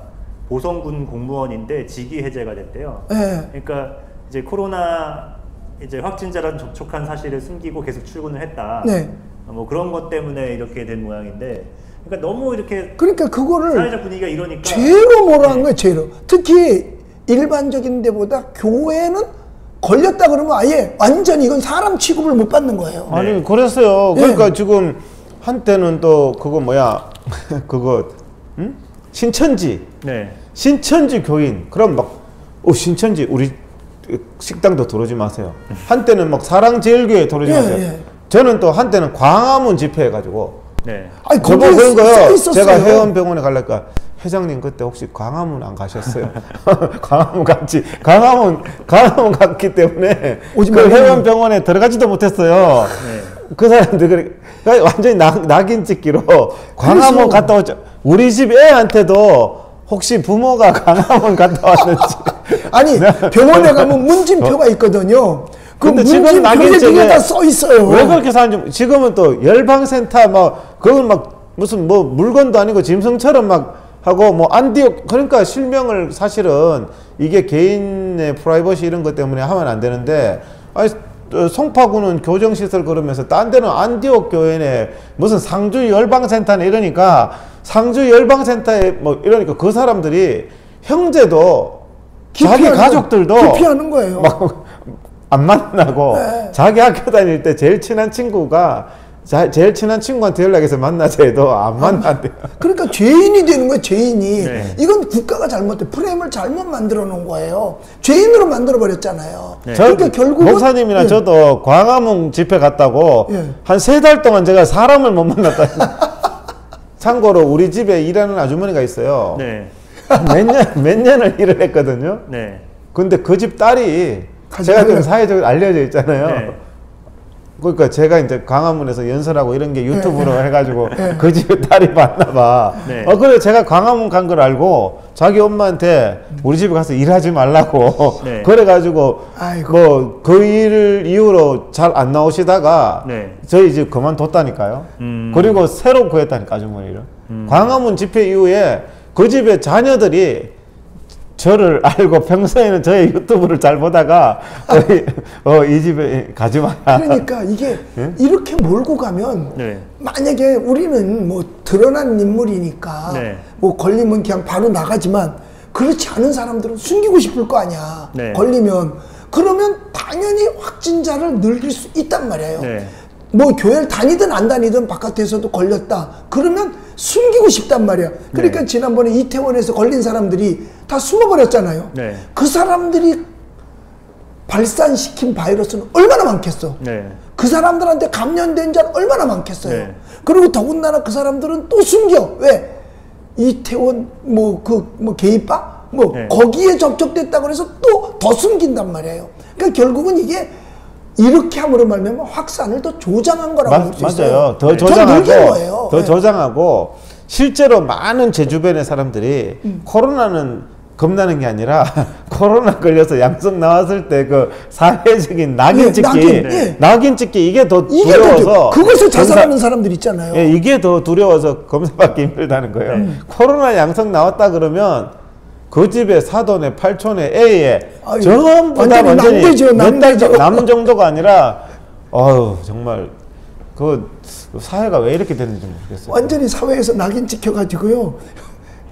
보성군 공무원인데 직위 해제가 됐대요. 네. 그러니까 이제 코로나 이제 확진자랑 접촉한 사실을 숨기고 계속 출근을 했다. 네. 뭐 그런 것 때문에 이렇게 된 모양인데, 그러니까 너무 이렇게 그러니까 그거를 사회적 분위기가 이러니까 죄로 몰아간 거예요. 죄로. 특히 일반적인 데보다 교회는 걸렸다 그러면 아예 완전히 이건 사람 취급을 못 받는 거예요. 아니 그랬어요. 그러니까 지금 한때는 또 그거 뭐야 그거 신천지 네. 신천지 교인 그럼 막 신천지 우리 식당도 들어오지 마세요. 한때는 막 사랑제일교회 들어오지 마세요. 예. 저는 또 한때는 광화문 집회해가지고 네. 아니, 저거 거기에 그런 거요. 써 제가 있었어요. 회원병원에 가려니까 회장님 그때 혹시 광화문 안 가셨어요? 광화문 갔지. 광화문 갔기 때문에 오지 그 말라고. 회원병원에 들어가지도 못했어요. 네. 그 사람들 그러니까 완전히 낙인 찍기로 광화문 그래서- 갔다 왔죠. 우리 집 애한테도 혹시 부모가 광화문 갔다 왔는지. 아니 병원에 가면 문진표가 있거든요. 그 근데 지금 문진표에 낙인 그게 찍에 다 써 있어요. 왜 그렇게 사는지 지금은 또 열방센터 막 그건 막 무슨 뭐 물건도 아니고 짐승처럼 막 하고 뭐 안디옥 그러니까 실명을 사실은 이게 개인의 프라이버시 이런 것 때문에 하면 안 되는데 아니 송파구는 교정시설 그러면서 딴 데는 안디옥 교회네 무슨 상주 열방센터네 이러니까 상주 열방센터에 뭐 이러니까 그 사람들이 형제도 자기 기피하는 가족들도 기피하는 거예요. 막 안 만나고 자기 학교 다닐 때 제일 친한 친구가 제일 친한 친구한테 연락해서 만나자 해도 안 만난대요. 그러니까 죄인이 되는 거예요. 죄인이. 네. 이건 국가가 잘못돼 프레임을 잘못 만들어 놓은 거예요. 죄인으로 만들어 버렸잖아요. 네. 그러니까 결국은 목사님이나 예. 저도 광화문 집회 갔다고 예. 한 3달 동안 제가 사람을 못 만났다. 참고로 우리 집에 일하는 아주머니가 있어요. 네. 몇 년을 일을 했거든요. 네. 근데 그 집 딸이 가지고 제가 좀 사회적으로 알려져 있잖아요. 네. 그러니까 제가 이제 광화문에서 연설하고 이런 게 유튜브로 해가지고 그 집에 딸이 봤나 봐. 네. 그래 제가 광화문 간 걸 알고 자기 엄마한테 우리 집에 가서 일하지 말라고 네. 그래가지고 아이고. 뭐 그 일 이후로 잘 안 나오시다가 네. 저희 집 그만뒀다니까요. 그리고 새로 구했다니까 아주머니를. 광화문 집회 이후에 그 집에 자녀들이 저를 알고 평소에는 저의 유튜브를 잘 보다가 거의 이 집에 가지 마라. 그러니까 이게 이렇게 몰고 가면 네. 만약에 우리는 뭐 드러난 인물이니까 네. 뭐 걸리면 그냥 바로 나가지만 그렇지 않은 사람들은 숨기고 싶을 거 아니야. 네. 걸리면 그러면 당연히 확진자를 늘릴 수 있단 말이에요. 네. 뭐 교회를 다니든 안 다니든 바깥에서도 걸렸다. 그러면 숨기고 싶단 말이야. 그러니까 네. 지난번에 이태원에서 걸린 사람들이 다 숨어버렸잖아요. 네. 그 사람들이 발산시킨 바이러스는 얼마나 많겠어. 네. 그 사람들한테 감염된 자는 얼마나 많겠어요. 네. 그리고 더군다나 그 사람들은 또 숨겨. 왜? 이태원 뭐 게이바 뭐 네. 거기에 접촉됐다고 해서 또 더 숨긴단 말이에요. 그러니까 결국은 이게 이렇게 함으로 말미암아 확산을 더 조장한 거라고 볼 수 있어요. 맞아요. 더 네. 더 조장하고 늘린 거예요. 더 네. 조장하고 실제로 많은 제 주변의 사람들이 코로나는 겁나는 게 아니라 코로나 걸려서 양성 나왔을 때 그 사회적인 낙인 예, 찍기, 낙인, 예. 낙인 찍기 이게 더 이게 두려워서 그것을 검사- 자살하는 사람들 있잖아요. 예, 이게 더 두려워서 검사받기 힘들다는 거예요. 코로나 양성 나왔다 그러면 그 집에 사돈에 팔촌에 애에 아유, 전부 다 완전히 완전히 남대죠, 몇 달 남대죠. 남은 정도가 아니라 정말 그 사회가 왜 이렇게 되는지 모르겠어요. 완전히 사회에서 낙인 찍혀가지고요.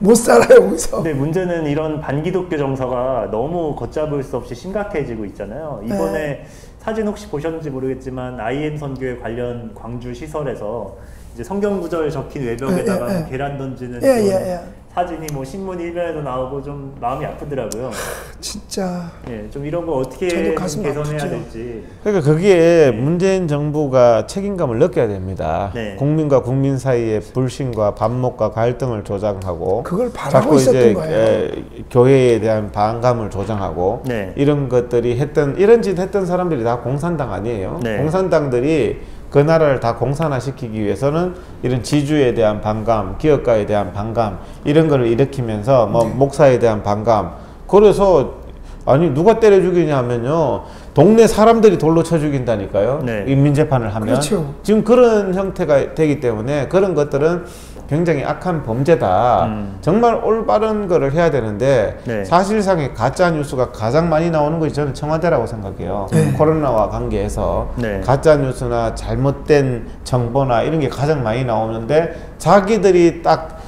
못 살아요, 거기서. 근데 문제는 이런 반기독교 정서가 너무 걷잡을 수 없이 심각해지고 있잖아요. 이번에 사진 혹시 보셨는지 모르겠지만 IM 선교회 관련 광주 시설에서 이제 성경 구절 적힌 외벽에다가 계란 던지는 그런 사진이 뭐 신문 1면에도 나오고 좀 마음이 아프더라고요. 진짜. 예, 좀 이런 거 어떻게 저도 좀 가슴 개선해야 아프죠. 될지. 그러니까 거기에 문재인 정부가 책임감을 느껴야 됩니다. 네. 국민과 국민 사이의 불신과 반목과 갈등을 조장하고 그걸 바라고 자꾸 이제 있었던 거예요. 교회에 대한 반감을 조장하고 네. 이런 것들이 이런 짓 했던 사람들이 다 공산당 아니에요. 네. 공산당들이 그 나라를 다 공산화시키기 위해서는 이런 지주에 대한 반감, 기업가에 대한 반감 이런 거를 일으키면서 뭐 목사에 대한 반감. 그래서 아니 누가 때려 죽이냐 하면요 동네 사람들이 돌로 쳐 죽인다니까요. 네. 인민재판을 하면 그렇죠. 지금 그런 형태가 되기 때문에 그런 것들은 굉장히 악한 범죄다. 정말 올바른 거를 해야 되는데 네. 사실상의 가짜 뉴스가 가장 많이 나오는 것이 저는 청와대라고 생각해요. 코로나와 관계해서 네. 가짜 뉴스나 잘못된 정보나 이런 게 가장 많이 나오는데 자기들이 딱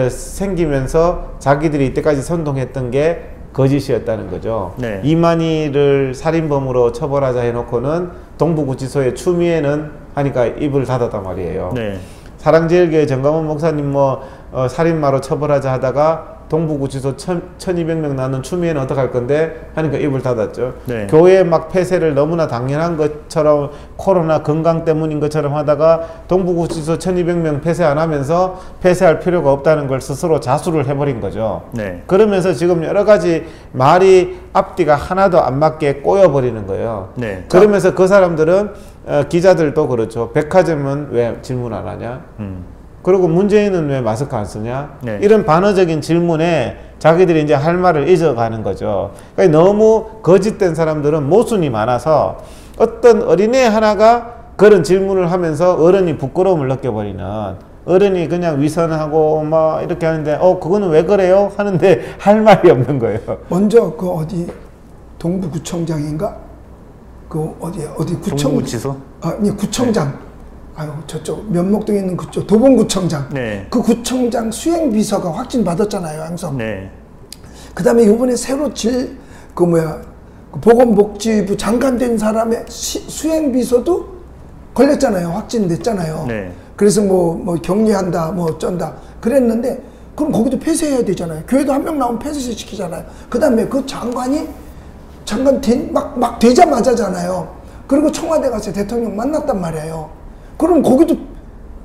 생기면서 자기들이 이때까지 선동했던 게 거짓이었다는 거죠. 네. 이만희를 살인범으로 처벌하자 해놓고는 동부구치소에 추미애는 하니까 입을 닫았단 말이에요. 네. 사랑제일교회 정광훈 목사님 살인마로 처벌하자 하다가 동부구치소 1200명 나는 추미애는 어떡할 건데 하니까 입을 닫았죠. 네. 교회 막 폐쇄를 너무나 당연한 것처럼 코로나 건강 때문인 것처럼 하다가 동부구치소 1200명 폐쇄 안 하면서 폐쇄할 필요가 없다는 걸 스스로 자수를 해버린 거죠. 네. 그러면서 지금 여러 가지 말이 앞뒤가 하나도 안 맞게 꼬여버리는 거예요. 네. 그러면서 그 사람들은 기자들도 그렇죠. 백화점은 왜 질문 안 하냐? 그리고 문재인은 왜 마스크 안 쓰냐? 네. 이런 반어적인 질문에 자기들이 이제 할 말을 잊어가는 거죠. 그러니까 너무 거짓된 사람들은 모순이 많아서 어떤 어린애 하나가 그런 질문을 하면서 어른이 부끄러움을 느껴버리는, 어른이 그냥 위선하고 막 이렇게 하는데 그거는 왜 그래요? 하는데 할 말이 없는 거예요. 먼저 그 어디 동부구청장인가? 그 어디 구청 동부구치소? 아니 구청장. 아유 저쪽 면목동에 있는 그쪽 도봉구청장. 네. 그 구청장 수행비서가 확진 받았잖아요, 항상. 네. 그다음에 이번에 새로 보건복지부 장관 된 사람의 수행비서도 걸렸잖아요, 확진됐잖아요. 네. 그래서 뭐 격리한다, 뭐 어쩐다 그랬는데 그럼 거기도 폐쇄해야 되잖아요. 교회도 한 명 나오면 폐쇄시키잖아요. 그다음에 그 장관 막 되자마자잖아요. 그리고 청와대 가서 대통령 만났단 말이에요. 그럼 거기도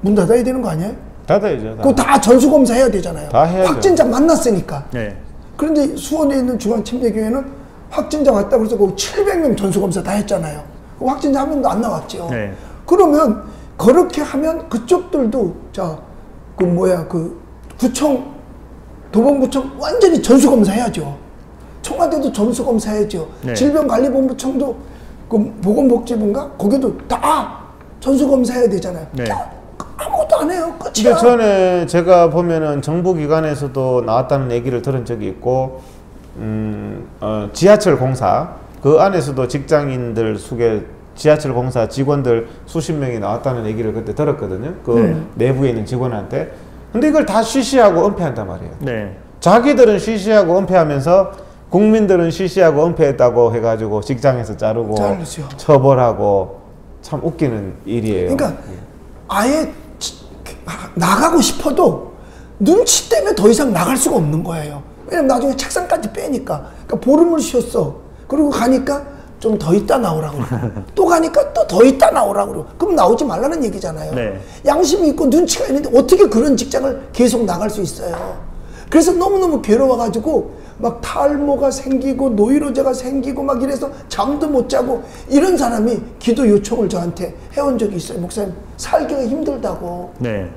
문 닫아야 되는 거 아니에요? 닫아야죠. 그거 다 전수검사 해야 되잖아요. 다 해야죠. 확진자 만났으니까. 네. 그런데 수원에 있는 중앙침례교회는 확진자 왔다고 해서 그 700명 전수검사 다 했잖아요. 확진자 한 명도 안 나왔죠. 네. 그러면 그렇게 하면 그쪽들도 구청, 도봉구청 완전히 전수검사 해야죠. 청와대도 전수검사 해야죠. 네. 질병관리본부청도 그 보건복지부인가? 거기도 다 전수검사 해야 되잖아요. 네. 아무것도 안 해요. 근데 끝이야. 전에 제가 보면은 정부기관에서도 나왔다는 얘기를 들은 적이 있고, 지하철 공사, 그 안에서도 직장인들 지하철 공사 직원들 수십 명이 나왔다는 얘기를 그때 들었거든요. 내부에 있는 직원한테. 근데 이걸 다 쉬쉬하고 은폐한단 말이에요. 네. 자기들은 쉬쉬하고 은폐하면서 국민들은 쉬쉬하고 은폐했다고 해가지고 직장에서 자르고 자르죠. 처벌하고 참 웃기는 일이에요. 그러니까 아예 나가고 싶어도 눈치 때문에 더 이상 나갈 수가 없는 거예요. 왜냐면 나중에 책상까지 빼니까. 그러니까 보름을 쉬었어. 그리고 가니까 좀 더 있다 나오라고 그러고 또 가니까 또 더 있다 나오라고 그러고 그럼 나오지 말라는 얘기잖아요. 네. 양심이 있고 눈치가 있는데 어떻게 그런 직장을 계속 나갈 수 있어요. 그래서 너무너무 괴로워가지고 막 탈모가 생기고 노이로제가 생기고 막 이래서 잠도 못 자고 이런 사람이 기도 요청을 저한테 해온 적이 있어요. 목사님 살기가 힘들다고. 네.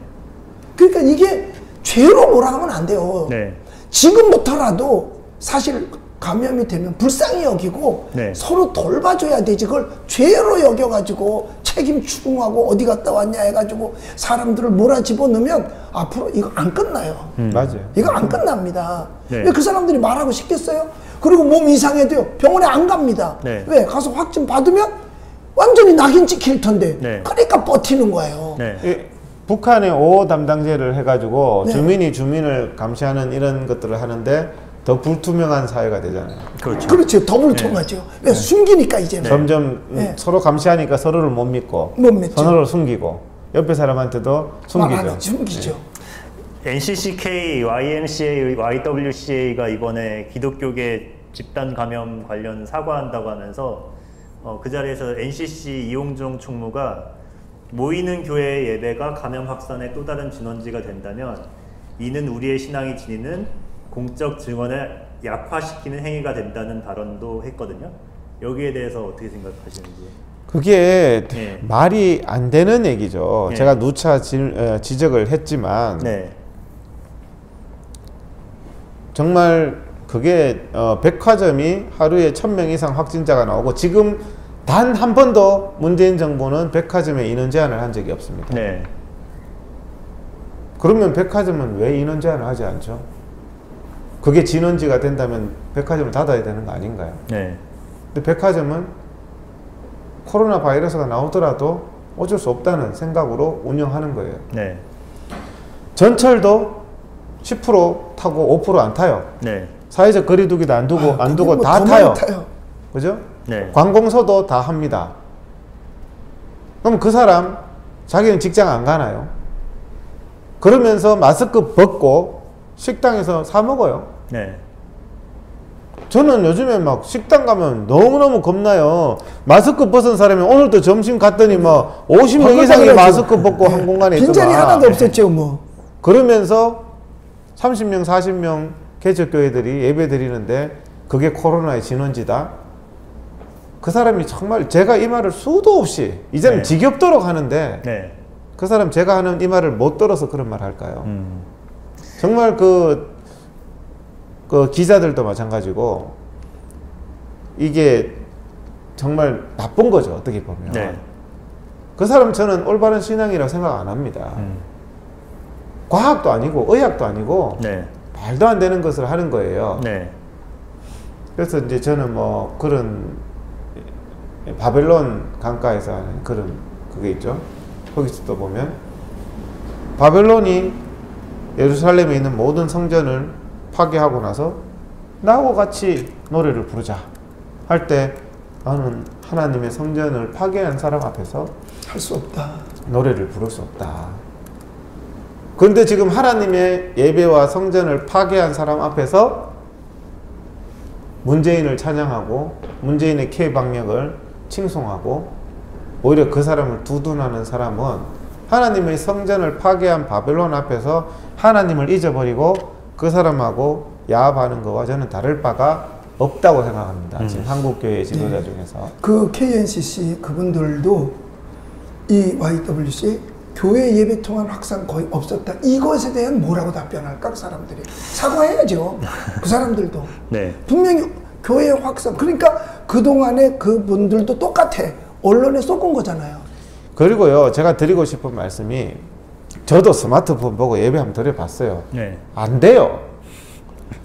그러니까 이게 죄로 몰아가면 안 돼요. 네. 지금부터라도 사실 감염이 되면 불쌍히 여기고 네. 서로 돌봐줘야 되지. 그걸 죄로 여겨가지고 책임 추궁하고 어디 갔다 왔냐 해가지고 사람들을 몰아집어넣으면 앞으로 이거 안 끝나요. 맞아요. 이거 안 끝납니다. 네. 왜 그 사람들이 말하고 싶겠어요? 그리고 몸 이상해도요 병원에 안 갑니다. 네. 왜? 가서 확진 받으면 완전히 낙인 찍힐 텐데. 네. 그러니까 버티는 거예요. 네. 북한에 5호 담당제를 해가지고 네. 주민이 주민을 감시하는 이런 것들을 하는데 더 불투명한 사회가 되잖아요. 그렇죠. 그렇죠. 더블 통하죠. 왜? 숨기니까 이제는. 점점 네. 서로 감시하니까 서로를 못 믿고 못 믿죠. 서로를 숨기고 옆에 사람한테도 숨기죠. 숨기죠. NCCK, YMCA, YWCA가 이번에 기독교계 집단 감염 관련 사과한다고 하면서 그 자리에서 NCC 이용종 총무가 모이는 교회 예배가 감염 확산의 또 다른 진원지가 된다면 이는 우리의 신앙이 지니는 공적 증언을 약화시키는 행위가 된다는 발언도 했거든요. 여기에 대해서 어떻게 생각하시는지. 그게 네. 말이 안 되는 얘기죠. 네. 제가 누차 지적을 했지만 네. 정말 그게 백화점이 하루에 1000명 이상 확진자가 나오고 지금 단 한 번도 문재인 정부는 백화점에 인원 제한을 한 적이 없습니다. 네. 그러면 백화점은 왜 인원 제한을 하지 않죠? 그게 진원지가 된다면 백화점을 닫아야 되는 거 아닌가요? 네. 근데 백화점은 코로나 바이러스가 나오더라도 어쩔 수 없다는 생각으로 운영하는 거예요. 네. 전철도 10% 타고 5% 안 타요. 네. 사회적 거리두기도 안 두고 안 두고 뭐 다 더 타요. 많이 타요. 그죠? 네. 관공서도 다 합니다. 그럼 그 사람 자기는 직장 안 가나요? 그러면서 마스크 벗고 식당에서 사 먹어요. 네. 저는 요즘에 막 식당 가면 너무너무 겁나요. 마스크 벗은 사람이 오늘도 점심 갔더니 막 50명 이상이 마스크 벗고 한 공간에 있더만. 빈자리 하나도 없었죠, 뭐. 그러면서 30명, 40명 개척교회들이 예배 드리는데 그게 코로나의 진원지다. 그 사람이 정말 제가 이 말을 수도 없이 이제는 네. 지겹도록 하는데 네. 그 사람 제가 하는 이 말을 못 들어서 그런 말 할까요? 정말 그 기자들도 마찬가지고 이게 정말 나쁜 거죠, 어떻게 보면. 네. 그 사람 저는 올바른 신앙이라고 생각 안 합니다. 과학도 아니고 의학도 아니고 네. 말도 안 되는 것을 하는 거예요. 네. 그래서 이제 저는 뭐 그런 바벨론 강가에서 하는 그런 그게 있죠. 거기서 또 보면 바벨론이 예루살렘에 있는 모든 성전을 파괴하고 나서 나하고 같이 노래를 부르자 할 때 나는 하나님의 성전을 파괴한 사람 앞에서 할 수 없다. 노래를 부를 수 없다. 그런데 지금 하나님의 예배와 성전을 파괴한 사람 앞에서 문재인을 찬양하고 문재인의 K 방역을 칭송하고 오히려 그 사람을 두둔하는 사람은 하나님의 성전을 파괴한 바벨론 앞에서 하나님을 잊어버리고 그 사람하고 야합하는 것과 저는 다를 바가 없다고 생각합니다. 지금 한국교회 지도자 중에서. 그 KNCC 그분들도 이 YWC 교회 예배 통한 확산 거의 없었다. 이것에 대한 뭐라고 답변할까? 그 사람들이. 사과해야죠. 그 사람들도. 네. 분명히 교회 확산. 그러니까 그동안에 그분들도 똑같아. 언론에 쏟은 거잖아요. 그리고요, 제가 드리고 싶은 말씀이 저도 스마트폰 보고 예배 한번 드려봤어요. 네. 안 돼요.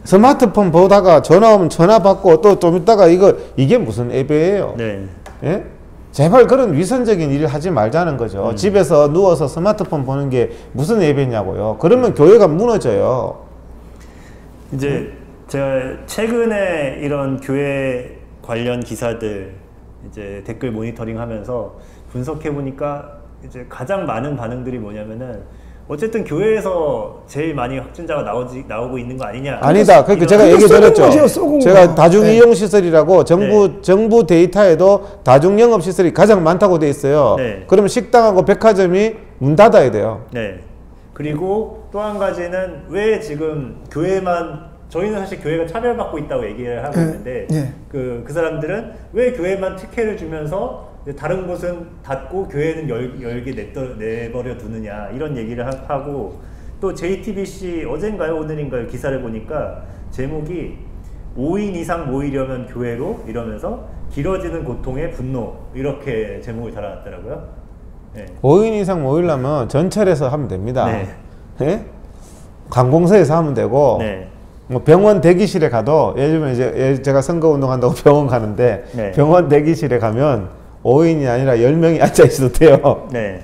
스마트폰 보다가 전화 오면 전화 받고 또 좀 있다가 이게 무슨 예배예요? 네. 예? 제발 그런 위선적인 일을 하지 말자는 거죠. 집에서 누워서 스마트폰 보는 게 무슨 예배냐고요. 그러면 교회가 무너져요. 이제 제가 최근에 이런 교회 관련 기사들 이제 댓글 모니터링 하면서 분석해 보니까 이제 가장 많은 반응들이 뭐냐면은 어쨌든 교회에서 제일 많이 확진자가 나오고 있는 거 아니냐. 아니다. 그러니까 제가 얘기 드렸죠. 제가 다중이용시설이라고 정부 데이터에도 다중영업시설이 가장 많다고 돼 있어요. 네. 그러면 식당하고 백화점이 문 닫아야 돼요. 네. 그리고 또 한 가지는 왜 지금 교회만, 저희는 사실 교회가 차별받고 있다고 얘기를 하고 있는데 그 사람들은 왜 교회만 특혜를 주면서 다른 곳은 닫고 교회는 열게 내버려 두느냐 이런 얘기를 하고, 또 JTBC 어젠가요 오늘인가요 기사를 보니까 제목이 5인 이상 모이려면 교회로 이러면서 길어지는 고통의 분노 이렇게 제목을 달아놨더라고요. 네. 5인 이상 모이려면 전철에서 하면 됩니다. 네. 네? 관공서에서 하면 되고 네. 뭐 병원 대기실에 가도 요즘에 이제 제가 선거운동 한다고 병원 가는데 네. 병원 대기실에 가면 5인이 아니라 10명이 앉아 있어도 돼요. 네.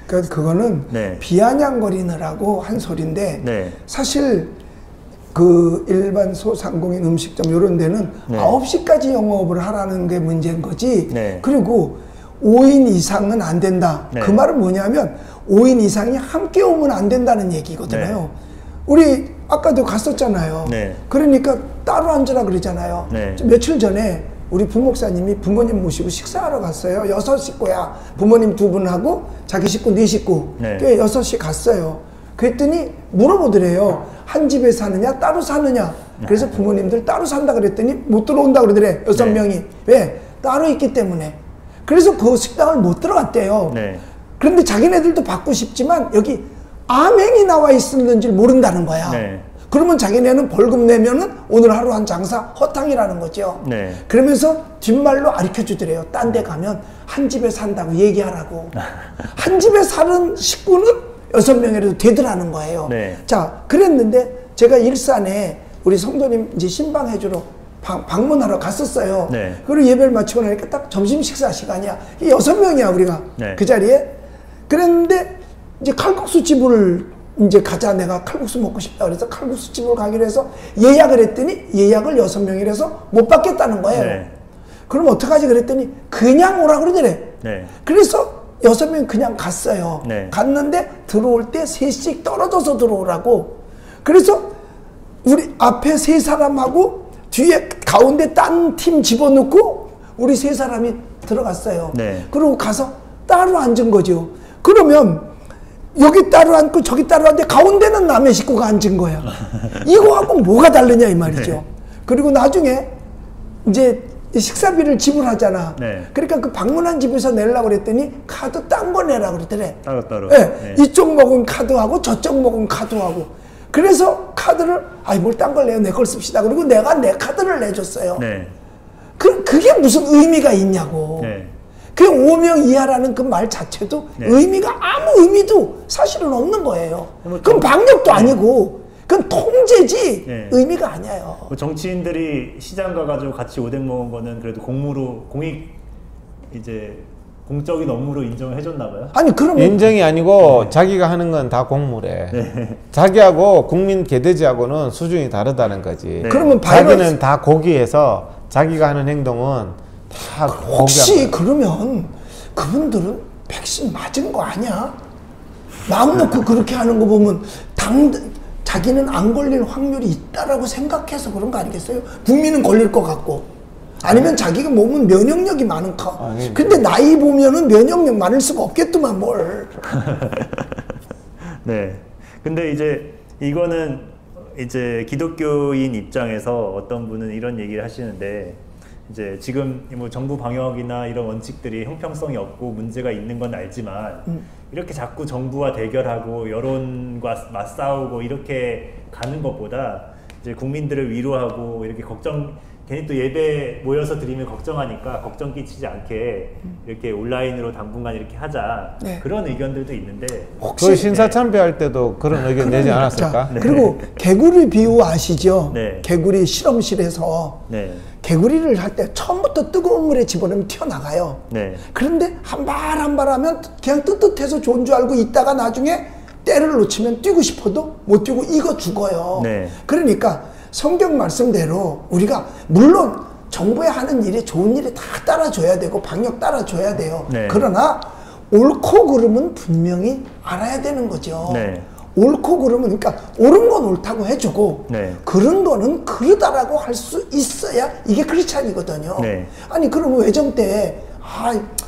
그러니까 그거는 네. 비아냥거리느라고 한 소리인데 네. 사실 그 일반 소상공인 음식점 이런 데는 네. 9시까지 영업을 하라는 게 문제인 거지. 네. 그리고 5인 이상은 안 된다. 네. 그 말은 뭐냐면 5인 이상이 함께 오면 안 된다는 얘기거든요. 네. 우리 아까도 갔었잖아요. 네. 그러니까 따로 앉으라 그러잖아요. 네. 며칠 전에 우리 부목사님이 부모님 모시고 식사하러 갔어요. 6식구야. 부모님 2분하고 자기 식구 4식구. 네. 6시 갔어요. 그랬더니 물어보더래요. 한 집에 사느냐 따로 사느냐. 그래서 부모님들 따로 산다 그랬더니 못 들어온다 그러더래. 6명이. 왜? 따로 있기 때문에. 그래서 그 식당을 못 들어갔대요. 네. 그런데 자기네들도 받고 싶지만 여기 암행이 나와 있었는지 모른다는 거야. 네. 그러면 자기네는 벌금 내면은 오늘 하루 한 장사 허탕이라는 거죠. 네. 그러면서 뒷말로 가르쳐 주더래요. 딴 데 가면 한 집에 산다고 얘기하라고. 한 집에 사는 식구는 6명이라도 되더라는 거예요. 네. 자, 그랬는데 제가 일산에 우리 성도님 이제 신방해주러 방문하러 갔었어요. 네. 그리고 예배를 마치고 나니까 딱 점심 식사 시간이야. 6명이야, 우리가. 네. 그 자리에. 그랬는데 이제 칼국수 집을 이제 가자. 내가 칼국수 먹고 싶다 그래서 칼국수 집을 가기로 해서 예약을 했더니 예약을 6명이라서 못 받겠다는 거예요. 네. 그럼 어떡하지 그랬더니 그냥 오라 그러더래. 네. 그래서 6명 그냥 갔어요. 네. 갔는데 들어올 때 셋씩 떨어져서 들어오라고. 그래서 우리 앞에 3사람하고 뒤에 가운데 딴 팀 집어넣고 우리 3사람이 들어갔어요. 네. 그리고 가서 따로 앉은 거죠. 그러면 여기 따로 앉고 저기 따로 앉는데 가운데는 남의 식구가 앉은 거야. 이거하고 뭐가 다르냐 이 말이죠. 네. 그리고 나중에 이제 식사비를 지불하잖아. 네. 그러니까 그 방문한 집에서 내려고 그랬더니 카드 딴 거 내라 그랬더래. 따로. 네. 네. 이쪽 먹은 카드하고 저쪽 먹은 카드하고. 그래서 카드를 뭘 딴 걸 내요. 내 걸 씁시다. 그리고 내가 내 카드를 내줬어요. 네. 그게 무슨 의미가 있냐고. 네. 그 5명 이하라는 그 말 자체도 네. 의미가 아무 의미도 사실은 없는 거예요. 뭐 그건 방역도 아니고 그건 통제지 네. 의미가 아니에요. 뭐 정치인들이 시장 가가지고 같이 오뎅 먹은 거는 그래도 공익 이제 공적인 업무로 인정을 해줬나 봐요. 아니 그러면 인정이 아니고 자기가 하는 건 다 공무래. 자기하고 국민 개돼지하고는 수준이 다르다는 거지. 네. 그러면 자기는 다 고기에서 자기가 하는 행동은 다 혹시 고기한 거야. 그러면 그분들은 백신 맞은 거 아니야? 마음 놓고 그렇게 하는 거 보면 자기는 안 걸릴 확률이 있다라고 생각해서 그런 거 아니겠어요? 국민은 걸릴 것 같고 아니면 자기가 몸은 면역력이 많은가. 아니, 근데 나이 보면은 면역력 많을 수가 없겠더만 뭘. 네. 근데 이제 이거는 이제 기독교인 입장에서 어떤 분은 이런 얘기를 하시는데 이제 지금 뭐 정부 방역이나 이런 원칙들이 형평성이 없고 문제가 있는 건 알지만 이렇게 자꾸 정부와 대결하고 여론과 맞싸우고 이렇게 가는 것보다 이제 국민들을 위로하고 이렇게 괜히 또 예배 모여서 드리면 걱정하니까 걱정 끼치지 않게 이렇게 온라인으로 당분간 이렇게 하자. 네. 그런 의견들도 있는데 그 신사참배할 때도 그런 의견 내지 않았을까? 자, 그리고 개구리 비유 아시죠? 네. 개구리 실험실에서 네. 개구리를 할 때 처음부터 뜨거운 물에 집어넣으면 튀어나가요. 네. 그런데 한 발 한 발 하면 그냥 뜨뜻해서 좋은 줄 알고 있다가 나중에 때를 놓치면 뛰고 싶어도 못 뛰고 익어 죽어요. 네. 그러니까 성경 말씀대로 우리가 물론 정부에 하는 일이 좋은 일이 다 따라줘야 되고 방역 따라줘야 돼요. 네. 그러나 옳고 그름은 분명히 알아야 되는 거죠. 네. 옳고 그름은 그러니까 옳은 건 옳다고 해주고 네. 그런 거는 그러다라고 할 수 있어야 이게 크리스찬이거든요. 네. 아니 그러면 외정 때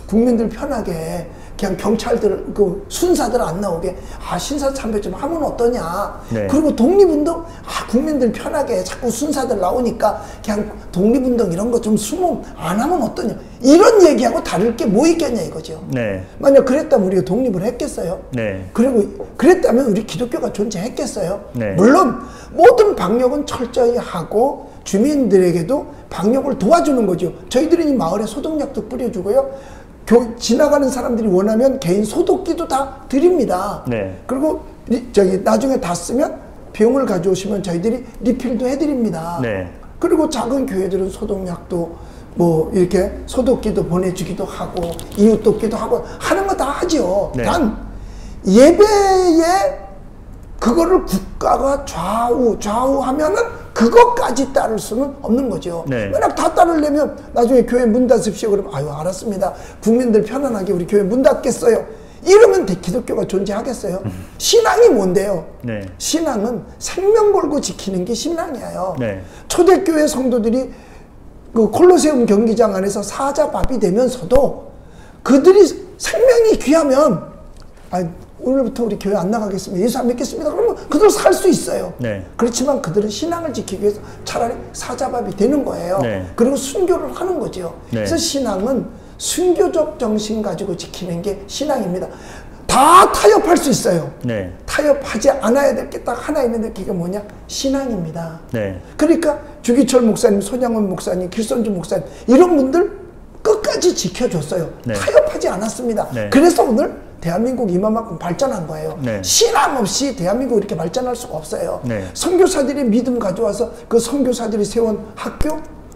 국민들 편하게 그냥 경찰들 순사들 안 나오게 신사 참배 좀 하면 어떠냐. 네. 그리고 독립운동 국민들 편하게 자꾸 순사들 나오니까 그냥 독립운동 이런 거 좀 수모 안 하면 어떠냐. 이런 얘기하고 다를 게 뭐 있겠냐 이거죠. 네. 만약 그랬다면 우리가 독립을 했겠어요? 네. 그리고 그랬다면 우리 기독교가 존재했겠어요? 네. 물론 모든 방역은 철저히 하고 주민들에게도 방역을 도와주는 거죠. 저희들은 이 마을에 소독약도 뿌려주고요. 지나가는 사람들이 원하면 개인 소독기도 다 드립니다. 네. 그리고 나중에 다 쓰면 병을 가져오시면 저희들이 리필도 해드립니다. 네. 그리고 작은 교회들은 소독약도 뭐 이렇게 소독기도 보내주기도 하고 이웃 돕기도 하고 하는 거 다 하죠. 네. 단 예배에 그거를 국가가 좌우하면은 그것까지 따를 수는 없는 거죠. 네. 만약 다 따르려면 나중에 교회 문 닫으십시오. 그러면 알았습니다. 국민들 편안하게 우리 교회 문 닫겠어요. 이러면 기독교가 존재하겠어요? 신앙이 뭔데요? 네. 신앙은 생명 걸고 지키는 게 신앙이에요. 네. 초대교회 성도들이 그 콜로세움 경기장 안에서 사자밥이 되면서도 그들이 생명이 귀하면 오늘부터 우리 교회 안 나가겠습니다. 예수 안 믿겠습니다. 그러면 그들 살 수 있어요. 네. 그렇지만 그들은 신앙을 지키기 위해서 차라리 사자밥이 되는 거예요. 네. 그리고 순교를 하는 거죠. 네. 그래서 신앙은 순교적 정신 가지고 지키는 게 신앙입니다. 다 타협할 수 있어요. 네. 타협하지 않아야 될 게 딱 하나 있는데 그게 뭐냐? 신앙입니다. 네. 그러니까 주기철 목사님, 손양원 목사님, 길선주 목사님 이런 분들 끝까지 지켜줬어요. 네. 타협하지 않았습니다. 네. 그래서 오늘 대한민국 이만큼 발전한 거예요. 네. 신앙 없이 대한민국 이렇게 발전할 수가 없어요. 네. 선교사들이 믿음 가져와서 그 선교사들이 세운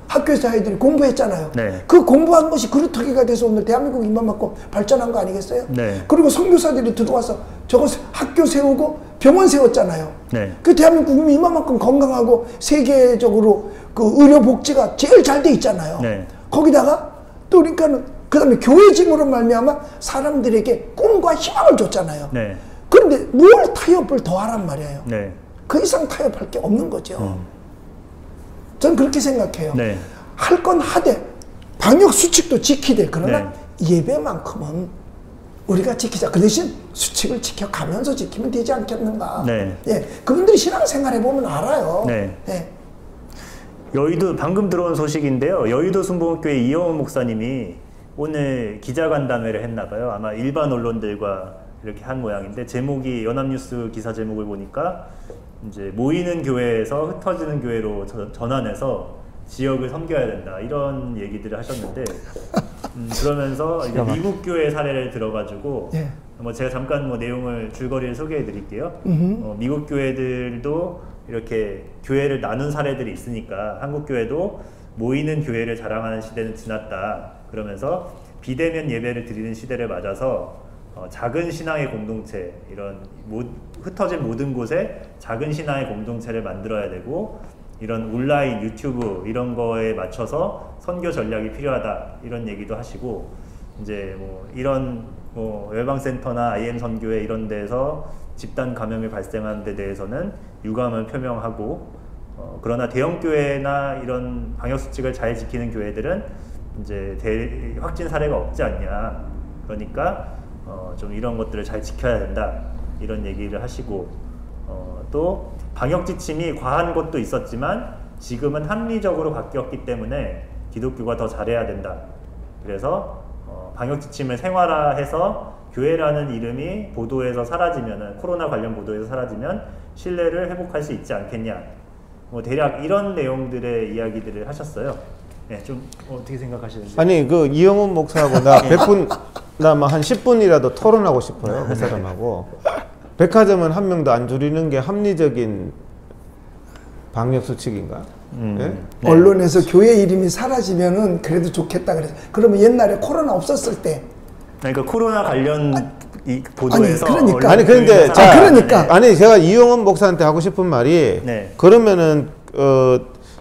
학교에서 아이들이 공부했잖아요. 네. 그 공부한 것이 그루터기가 돼서 오늘 대한민국 이만큼 발전한 거 아니겠어요? 네. 그리고 선교사들이 들어와서 저거 학교 세우고 병원 세웠잖아요. 네. 그 대한민국이 이만큼 건강하고 세계적으로 그 의료 복지가 제일 잘 돼 있잖아요. 네. 거기다가 또 그러니까는 그 다음에 교회 짐으로 말미암아 사람들에게 꿈과 희망을 줬잖아요. 네. 그런데 뭘 타협을 더 하란 말이에요. 네. 그 이상 타협할 게 없는 거죠. 저는 그렇게 생각해요. 네. 할 건 하되 방역 수칙도 지키되 그러나 네. 예배만큼은 우리가 지키자. 그 대신 수칙을 지켜가면서 지키면 되지 않겠는가. 네. 예, 그분들이 신앙생활 해보면 알아요. 네. 예. 여의도 방금 들어온 소식인데요. 여의도 순복음교회 이영훈 목사님이 오늘 기자간담회를 했나 봐요. 아마 일반 언론들과 이렇게 한 모양인데 제목이 연합뉴스 기사 제목을 보니까 이제 모이는 교회에서 흩어지는 교회로 전환해서 지역을 섬겨야 된다 이런 얘기들을 하셨는데 그러면서 이제 미국 교회 사례를 들어가지고 예. 뭐 제가 잠깐 뭐 내용을 줄거리를 소개해 드릴게요. 미국 교회들도 이렇게 교회를 나눈 사례들이 있으니까 한국 교회도 모이는 교회를 자랑하는 시대는 지났다. 그러면서 비대면 예배를 드리는 시대를 맞아서 작은 신앙의 공동체, 이런 흩어진 모든 곳에 작은 신앙의 공동체를 만들어야 되고 이런 온라인, 유튜브 이런 거에 맞춰서 선교 전략이 필요하다 이런 얘기도 하시고 이제 뭐 이런 뭐 외방센터나 IM 선교회 이런 데서 집단 감염이 발생하는 데 대해서는 유감을 표명하고 그러나 대형 교회나 이런 방역 수칙을 잘 지키는 교회들은 이제 확진 사례가 없지 않냐. 그러니까 좀 이런 것들을 잘 지켜야 된다. 이런 얘기를 하시고 또 방역 지침이 과한 것도 있었지만 지금은 합리적으로 바뀌었기 때문에 기독교가 더 잘해야 된다. 그래서 방역 지침을 생활화해서 교회라는 이름이 보도에서 사라지면은 코로나 관련 보도에서 사라지면 신뢰를 회복할 수 있지 않겠냐. 뭐 대략 이런 내용들의 이야기들을 하셨어요. 네, 좀 어떻게 생각하시는지. 아니 그 이영훈 목사하고 나 100분 나 뭐 한 10분이라도 토론하고 싶어요. 그 사람하고. 백화점은 한 명도 안 줄이는 게 합리적인 방역 수칙인가? 네? 네. 언론에서 교회 이름이 사라지면은 그래도 좋겠다 그래서. 그러면 옛날에 코로나 없었을 때. 그러니까 코로나 관련 이 보도에서 아니 그런데 자, 그러니까 아니 제가 이영훈 목사한테 하고 싶은 말이 네. 그러면은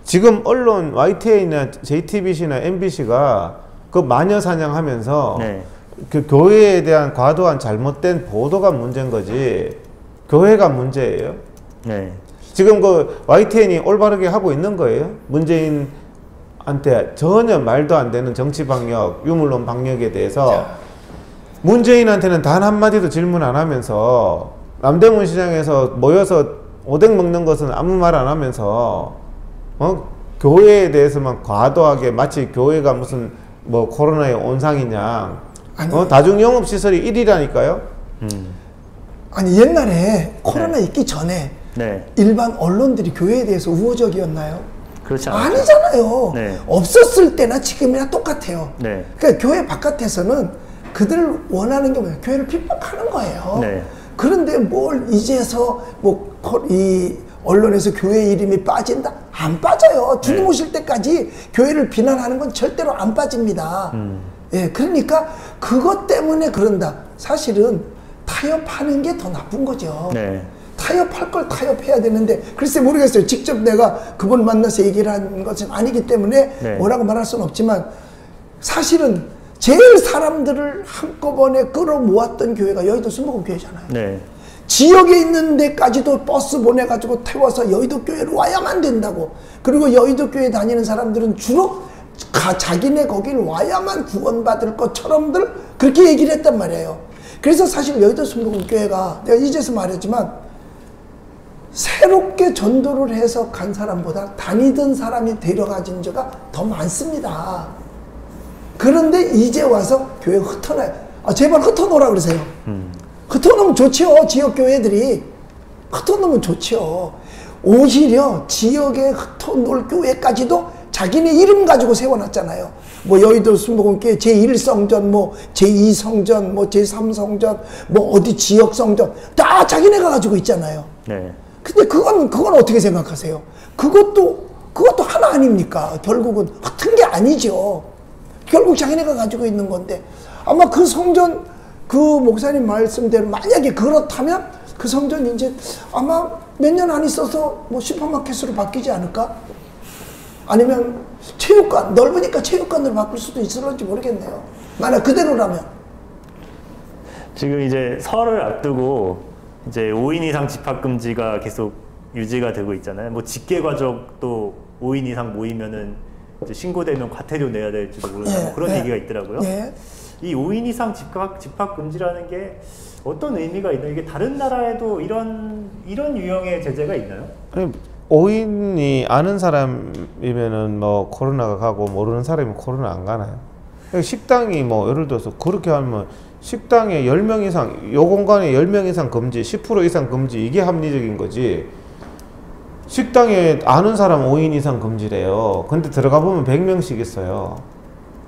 지금 언론 YTN이나 JTBC나 MBC가 그 마녀 사냥하면서 네. 그 교회에 대한 과도한 잘못된 보도가 문제인 거지 교회가 문제예요. 네. 지금 그 YTN이 올바르게 하고 있는 거예요. 문재인한테 전혀 말도 안 되는 정치 방역, 유물론 방역에 대해서 문재인한테는 단 한마디도 질문 안 하면서 남대문 시장에서 모여서 오뎅 먹는 것은 아무 말 안 하면서 교회에 대해서만 과도하게 마치 교회가 무슨 뭐 코로나의 온상이냐. 다중영업시설이 1위라니까요. 아니 옛날에 코로나 있기 전에 네. 일반 언론들이 교회에 대해서 우호적이었나요? 그렇지 않아요. 아니잖아요. 네. 없었을 때나 지금이나 똑같아요. 네. 그러니까 교회 바깥에서는 그들 원하는 게 뭐예요? 교회를 핍박하는 거예요. 네. 그런데 뭘 이제서 뭐 이 언론에서 교회 이름이 빠진다? 안 빠져요. 주님 네. 오실 때까지 교회를 비난하는 건 절대로 안 빠집니다. 예, 그러니까 그것 때문에 그런다. 사실은 타협하는 게 더 나쁜 거죠. 네. 타협할 걸 타협해야 되는데 글쎄 모르겠어요. 직접 내가 그분 만나서 얘기를 한 것은 아니기 때문에 네. 뭐라고 말할 수는 없지만 사실은 제일 사람들을 한꺼번에 끌어모았던 교회가 여의도 순복음교회잖아요. 네. 지역에 있는 데까지도 버스 보내가지고 태워서 여의도 교회로 와야만 된다고. 그리고 여의도 교회 다니는 사람들은 주로 자기네 거길 와야만 구원받을 것처럼들 그렇게 얘기를 했단 말이에요. 그래서 사실 여의도 순복음교회가 내가 이제서 말했지만 새롭게 전도를 해서 간 사람보다 다니던 사람이 데려가진 자가 더 많습니다. 그런데 이제 와서 교회 흩어놔요. 제발 흩어놓으라 그러세요. 흩어놓으면 좋지요. 지역교회들이 흩어놓으면 좋지요. 오히려 지역에 흩어놓을 교회까지도 자기네 이름 가지고 세워놨잖아요. 뭐 여의도 순복음교회 제1성전, 뭐 제2성전, 뭐 제3성전, 뭐 어디 지역성전 다 자기네가 가지고 있잖아요. 네. 근데 그건 어떻게 생각하세요? 그것도 하나 아닙니까? 결국은 흩은 게 아니죠. 결국 자기네가 가지고 있는 건데 아마 그 성전 그 목사님 말씀대로 만약에 그렇다면 그 성전 이제 아마 몇 년 안 있어서 뭐 슈퍼마켓으로 바뀌지 않을까? 아니면 체육관, 넓으니까 체육관으로 바꿀 수도 있을런지 모르겠네요. 만약 그대로라면. 지금 이제 설을 앞두고 이제 5인 이상 집합 금지가 계속 유지가 되고 있잖아요. 뭐 직계 가족도 5인 이상 모이면은 이제 신고되면 과태료 내야 될지도 모르는 그런 얘기가 있더라고요. 이 5인 이상 집합 금지라는 게 어떤 의미가 있나요? 이게 다른 나라에도 이런 유형의 제재가 있나요? 아니, 5인이 아는 사람이면은 뭐 코로나가 가고 모르는 사람이면 코로나 안 가나요? 식당이 뭐 예를 들어서 그렇게 하면 식당에 10명 이상, 요 공간에 10명 이상 금지, 10% 이상 금지, 이게 합리적인 거지. 식당에 아는 사람 5인 이상 금지래요. 근데 들어가 보면 100명씩 있어요.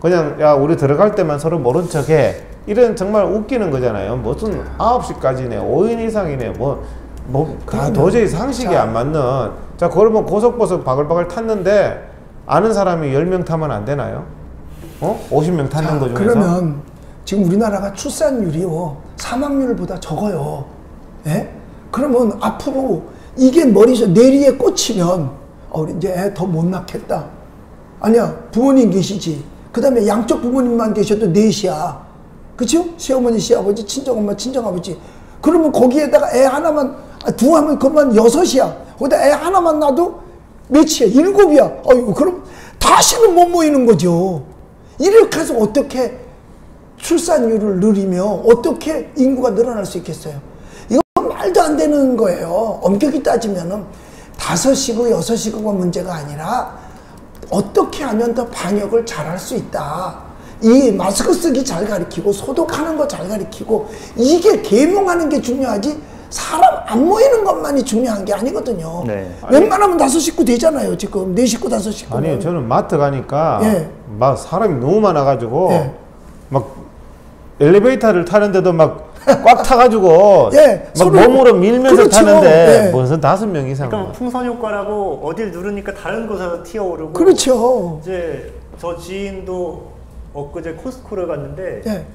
그냥 야 우리 들어갈 때만 서로 모른 척해. 이런 정말 웃기는 거잖아요. 무슨 9시까지네, 5인 이상이네, 도저히 상식이 안 맞는. 자, 그러면 고속버스 바글바글 탔는데 아는 사람이 10명 타면 안 되나요? 50명 탔는 거 중에서. 그러면 지금 우리나라가 출산율이요 사망률보다 적어요. 예? 그러면 앞으로 이게 뇌리에 꽂히면 이제 애 더 못 낳겠다. 아니야, 부모님 계시지. 그 다음에 양쪽 부모님만 계셔도 넷이야. 그쵸? 시어머니, 시아버지, 친정엄마, 친정아버지. 그러면 거기에다가 애 하나만, 두 하면 그만 6이야. 거기다 애 하나만 낳아도 몇이야? 7이야. 어이구, 그럼 다시는 못 모이는 거죠. 이렇게 해서 어떻게 출산율을 늘리며 어떻게 인구가 늘어날 수 있겠어요? 이건 말도 안 되는 거예요. 엄격히 따지면은 5시고 6시고가 문제가 아니라 어떻게 하면 더 방역을 잘할 수 있다. 이 마스크 쓰기 잘 가르치고 소독하는 거 잘 가르치고 이게 계명하는 게 중요하지 사람 안 모이는 것만이 중요한 게 아니거든요. 네. 웬만하면 5식구 되잖아요. 지금 4식구 5식구. 아니요, 저는 마트 가니까 막 사람이 너무 많아가지고 막 엘리베이터를 타는데도 막 꽉 타가지고 막 몸으로 밀면서 그렇죠. 타는데 무슨 5명 이상. 그러니까 풍선 효과라고 어딜 누르니까 다른 곳에서 튀어오르고. 그렇죠. 이제 저 지인도 엊그제 코스코를 갔는데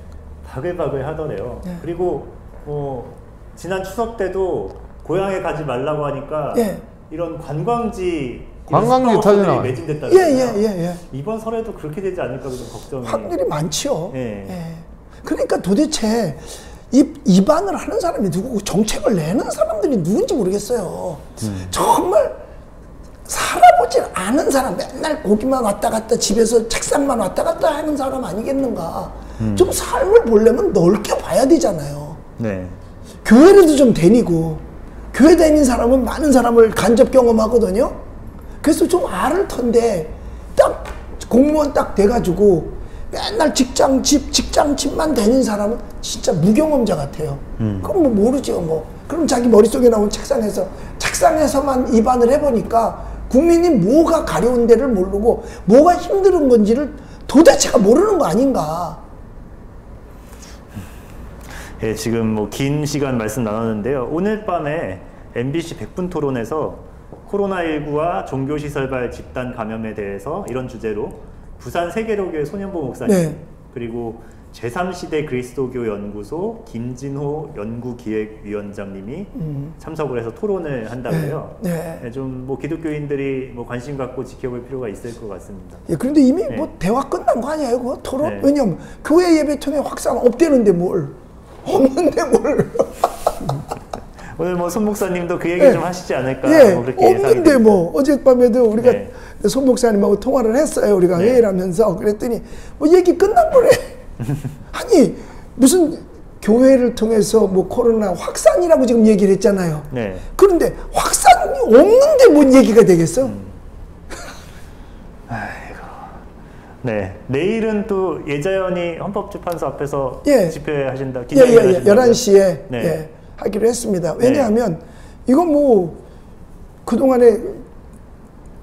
바글바글 하더래요. 그리고 뭐 지난 추석 때도 고향에 가지 말라고 하니까 이런 관광지 터져나와요. 매진됐다는 이번 설에도 그렇게 되지 않을까 좀 걱정이. 확률이 많죠. 그러니까 도대체 입안을 하는 사람이 누구고 정책을 내는 사람들이 누군지 모르겠어요. 정말 살아보질 않은 사람, 맨날 고기만 왔다 갔다 집에서 책상만 왔다 갔다 하는 사람 아니겠는가. 좀 삶을 보려면 넓게 봐야 되잖아요. 교회라도 좀 다니고, 교회 다니는 사람은 많은 사람을 간접 경험하거든요. 그래서 좀 알을 텐데 딱 공무원 딱 돼가지고 맨날 직장집만 다니는 사람은 진짜 무경험자 같아요. 그럼 뭐 모르죠 뭐. 그럼 자기 머릿속에 나온 책상에서만 입안을 해보니까 국민이 뭐가 가려운 데를 모르고 뭐가 힘든 건지를 도대체가 모르는 거 아닌가. 지금 뭐 긴 시간 말씀 나눴는데요. 오늘 밤에 MBC 100분 토론에서 코로나19와 종교시설발 집단 감염에 대해서 이런 주제로 부산 세계로교회 손현보 목사님 그리고 제3시대 그리스도교 연구소 김진호 연구기획위원장님이 참석을 해서 토론을 한다고요. 좀 뭐 기독교인들이 뭐 관심 갖고 지켜볼 필요가 있을 것 같습니다. 그런데 이미 뭐 대화 끝난 거 아니에요, 그거 토론? 왜냐면 교회 예배 통해 확산 없대는데 뭘? 없는데 뭘? 오늘 뭐 손 목사님도 그 얘기 좀 하시지 않을까 뭐 그렇게 없는데 뭐 어젯밤에도 우리가 손 목사님하고 통화를 했어요. 우리가 회의를 하면서 그랬더니 뭐 얘기 끝난 거래. 아니 무슨 교회를 통해서 뭐 코로나 확산이라고 지금 얘기를 했잖아요. 그런데 확산이 없는데 뭔 얘기가 되겠어? 아이고. 내일은 또 예자연이 헌법재판소 앞에서 집회하신다. 11시에 하기로 했습니다. 왜냐하면 이건 뭐 그동안에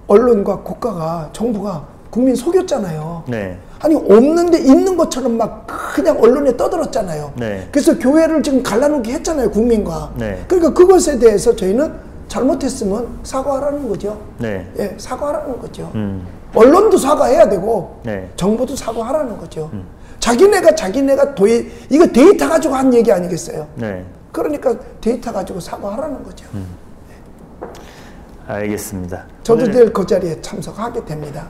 언론과 국가가 정부가 국민 속였잖아요. 아니 없는데 있는 것처럼 막 그냥 언론에 떠들었잖아요. 그래서 교회를 지금 갈라놓기 했잖아요, 국민과. 그러니까 그것에 대해서 저희는 잘못했으면 사과하라는 거죠. 사과하라는 거죠. 언론도 사과해야 되고 정부도 사과하라는 거죠. 자기네가 이거 데이터 가지고 한 얘기 아니겠어요? 그러니까 데이터 가지고 사과하라는 거죠. 알겠습니다. 저도 내일 그 자리에 참석하게 됩니다.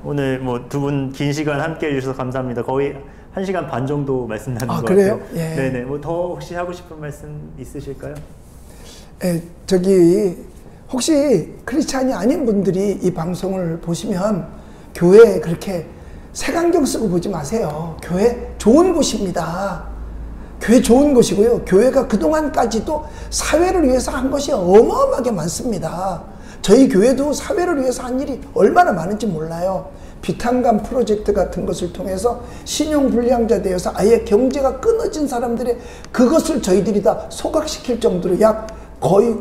오늘 뭐 두 분 긴 시간 함께 해주셔서 감사합니다. 거의 1시간 반 정도 말씀 나눈 것 그래요? 같아요. 예. 네네. 뭐 더 혹시 하고 싶은 말씀 있으실까요? 저기 혹시 크리스찬이 아닌 분들이 이 방송을 보시면 교회 그렇게 색안경 쓰고 보지 마세요. 교회 좋은 곳입니다. 교회 좋은 곳이고요. 교회가 그동안까지도 사회를 위해서 한 것이 어마어마하게 많습니다. 저희 교회도 사회를 위해서 한 일이 얼마나 많은지 몰라요. 비탄감 프로젝트 같은 것을 통해서 신용불량자 되어서 아예 경제가 끊어진 사람들의 그것을 저희들이 다 소각시킬 정도로 약 거의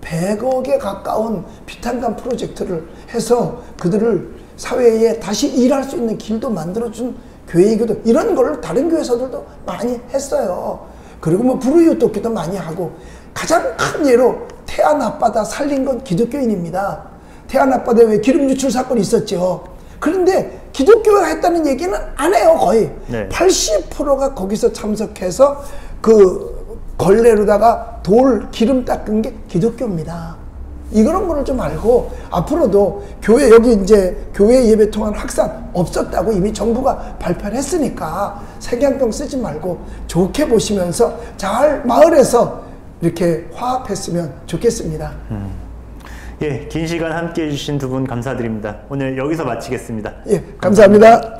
100억에 가까운 비탄감 프로젝트를 해서 그들을 사회에 다시 일할 수 있는 길도 만들어준 교회이거든. 이런 걸 다른 교회에서들도 많이 했어요. 그리고 뭐 불우이웃 돕기도 많이 하고, 가장 큰 예로 태안 앞바다 살린 건 기독교인입니다. 태안 앞바다에 왜 기름 유출 사건이 있었죠. 그런데 기독교가 했다는 얘기는 안 해요. 거의 네. 80%가 거기서 참석해서 그 걸레로다가 돌 기름 닦은 게 기독교입니다. 이런 거를 좀 알고 앞으로도 교회, 여기 이제 교회 예배 통한 확산 없었다고 이미 정부가 발표를 했으니까 색안경 쓰지 말고 좋게 보시면서 잘 마을에서 이렇게 화합했으면 좋겠습니다. 예, 긴 시간 함께 해주신 두 분 감사드립니다. 오늘 여기서 마치겠습니다. 예, 감사합니다.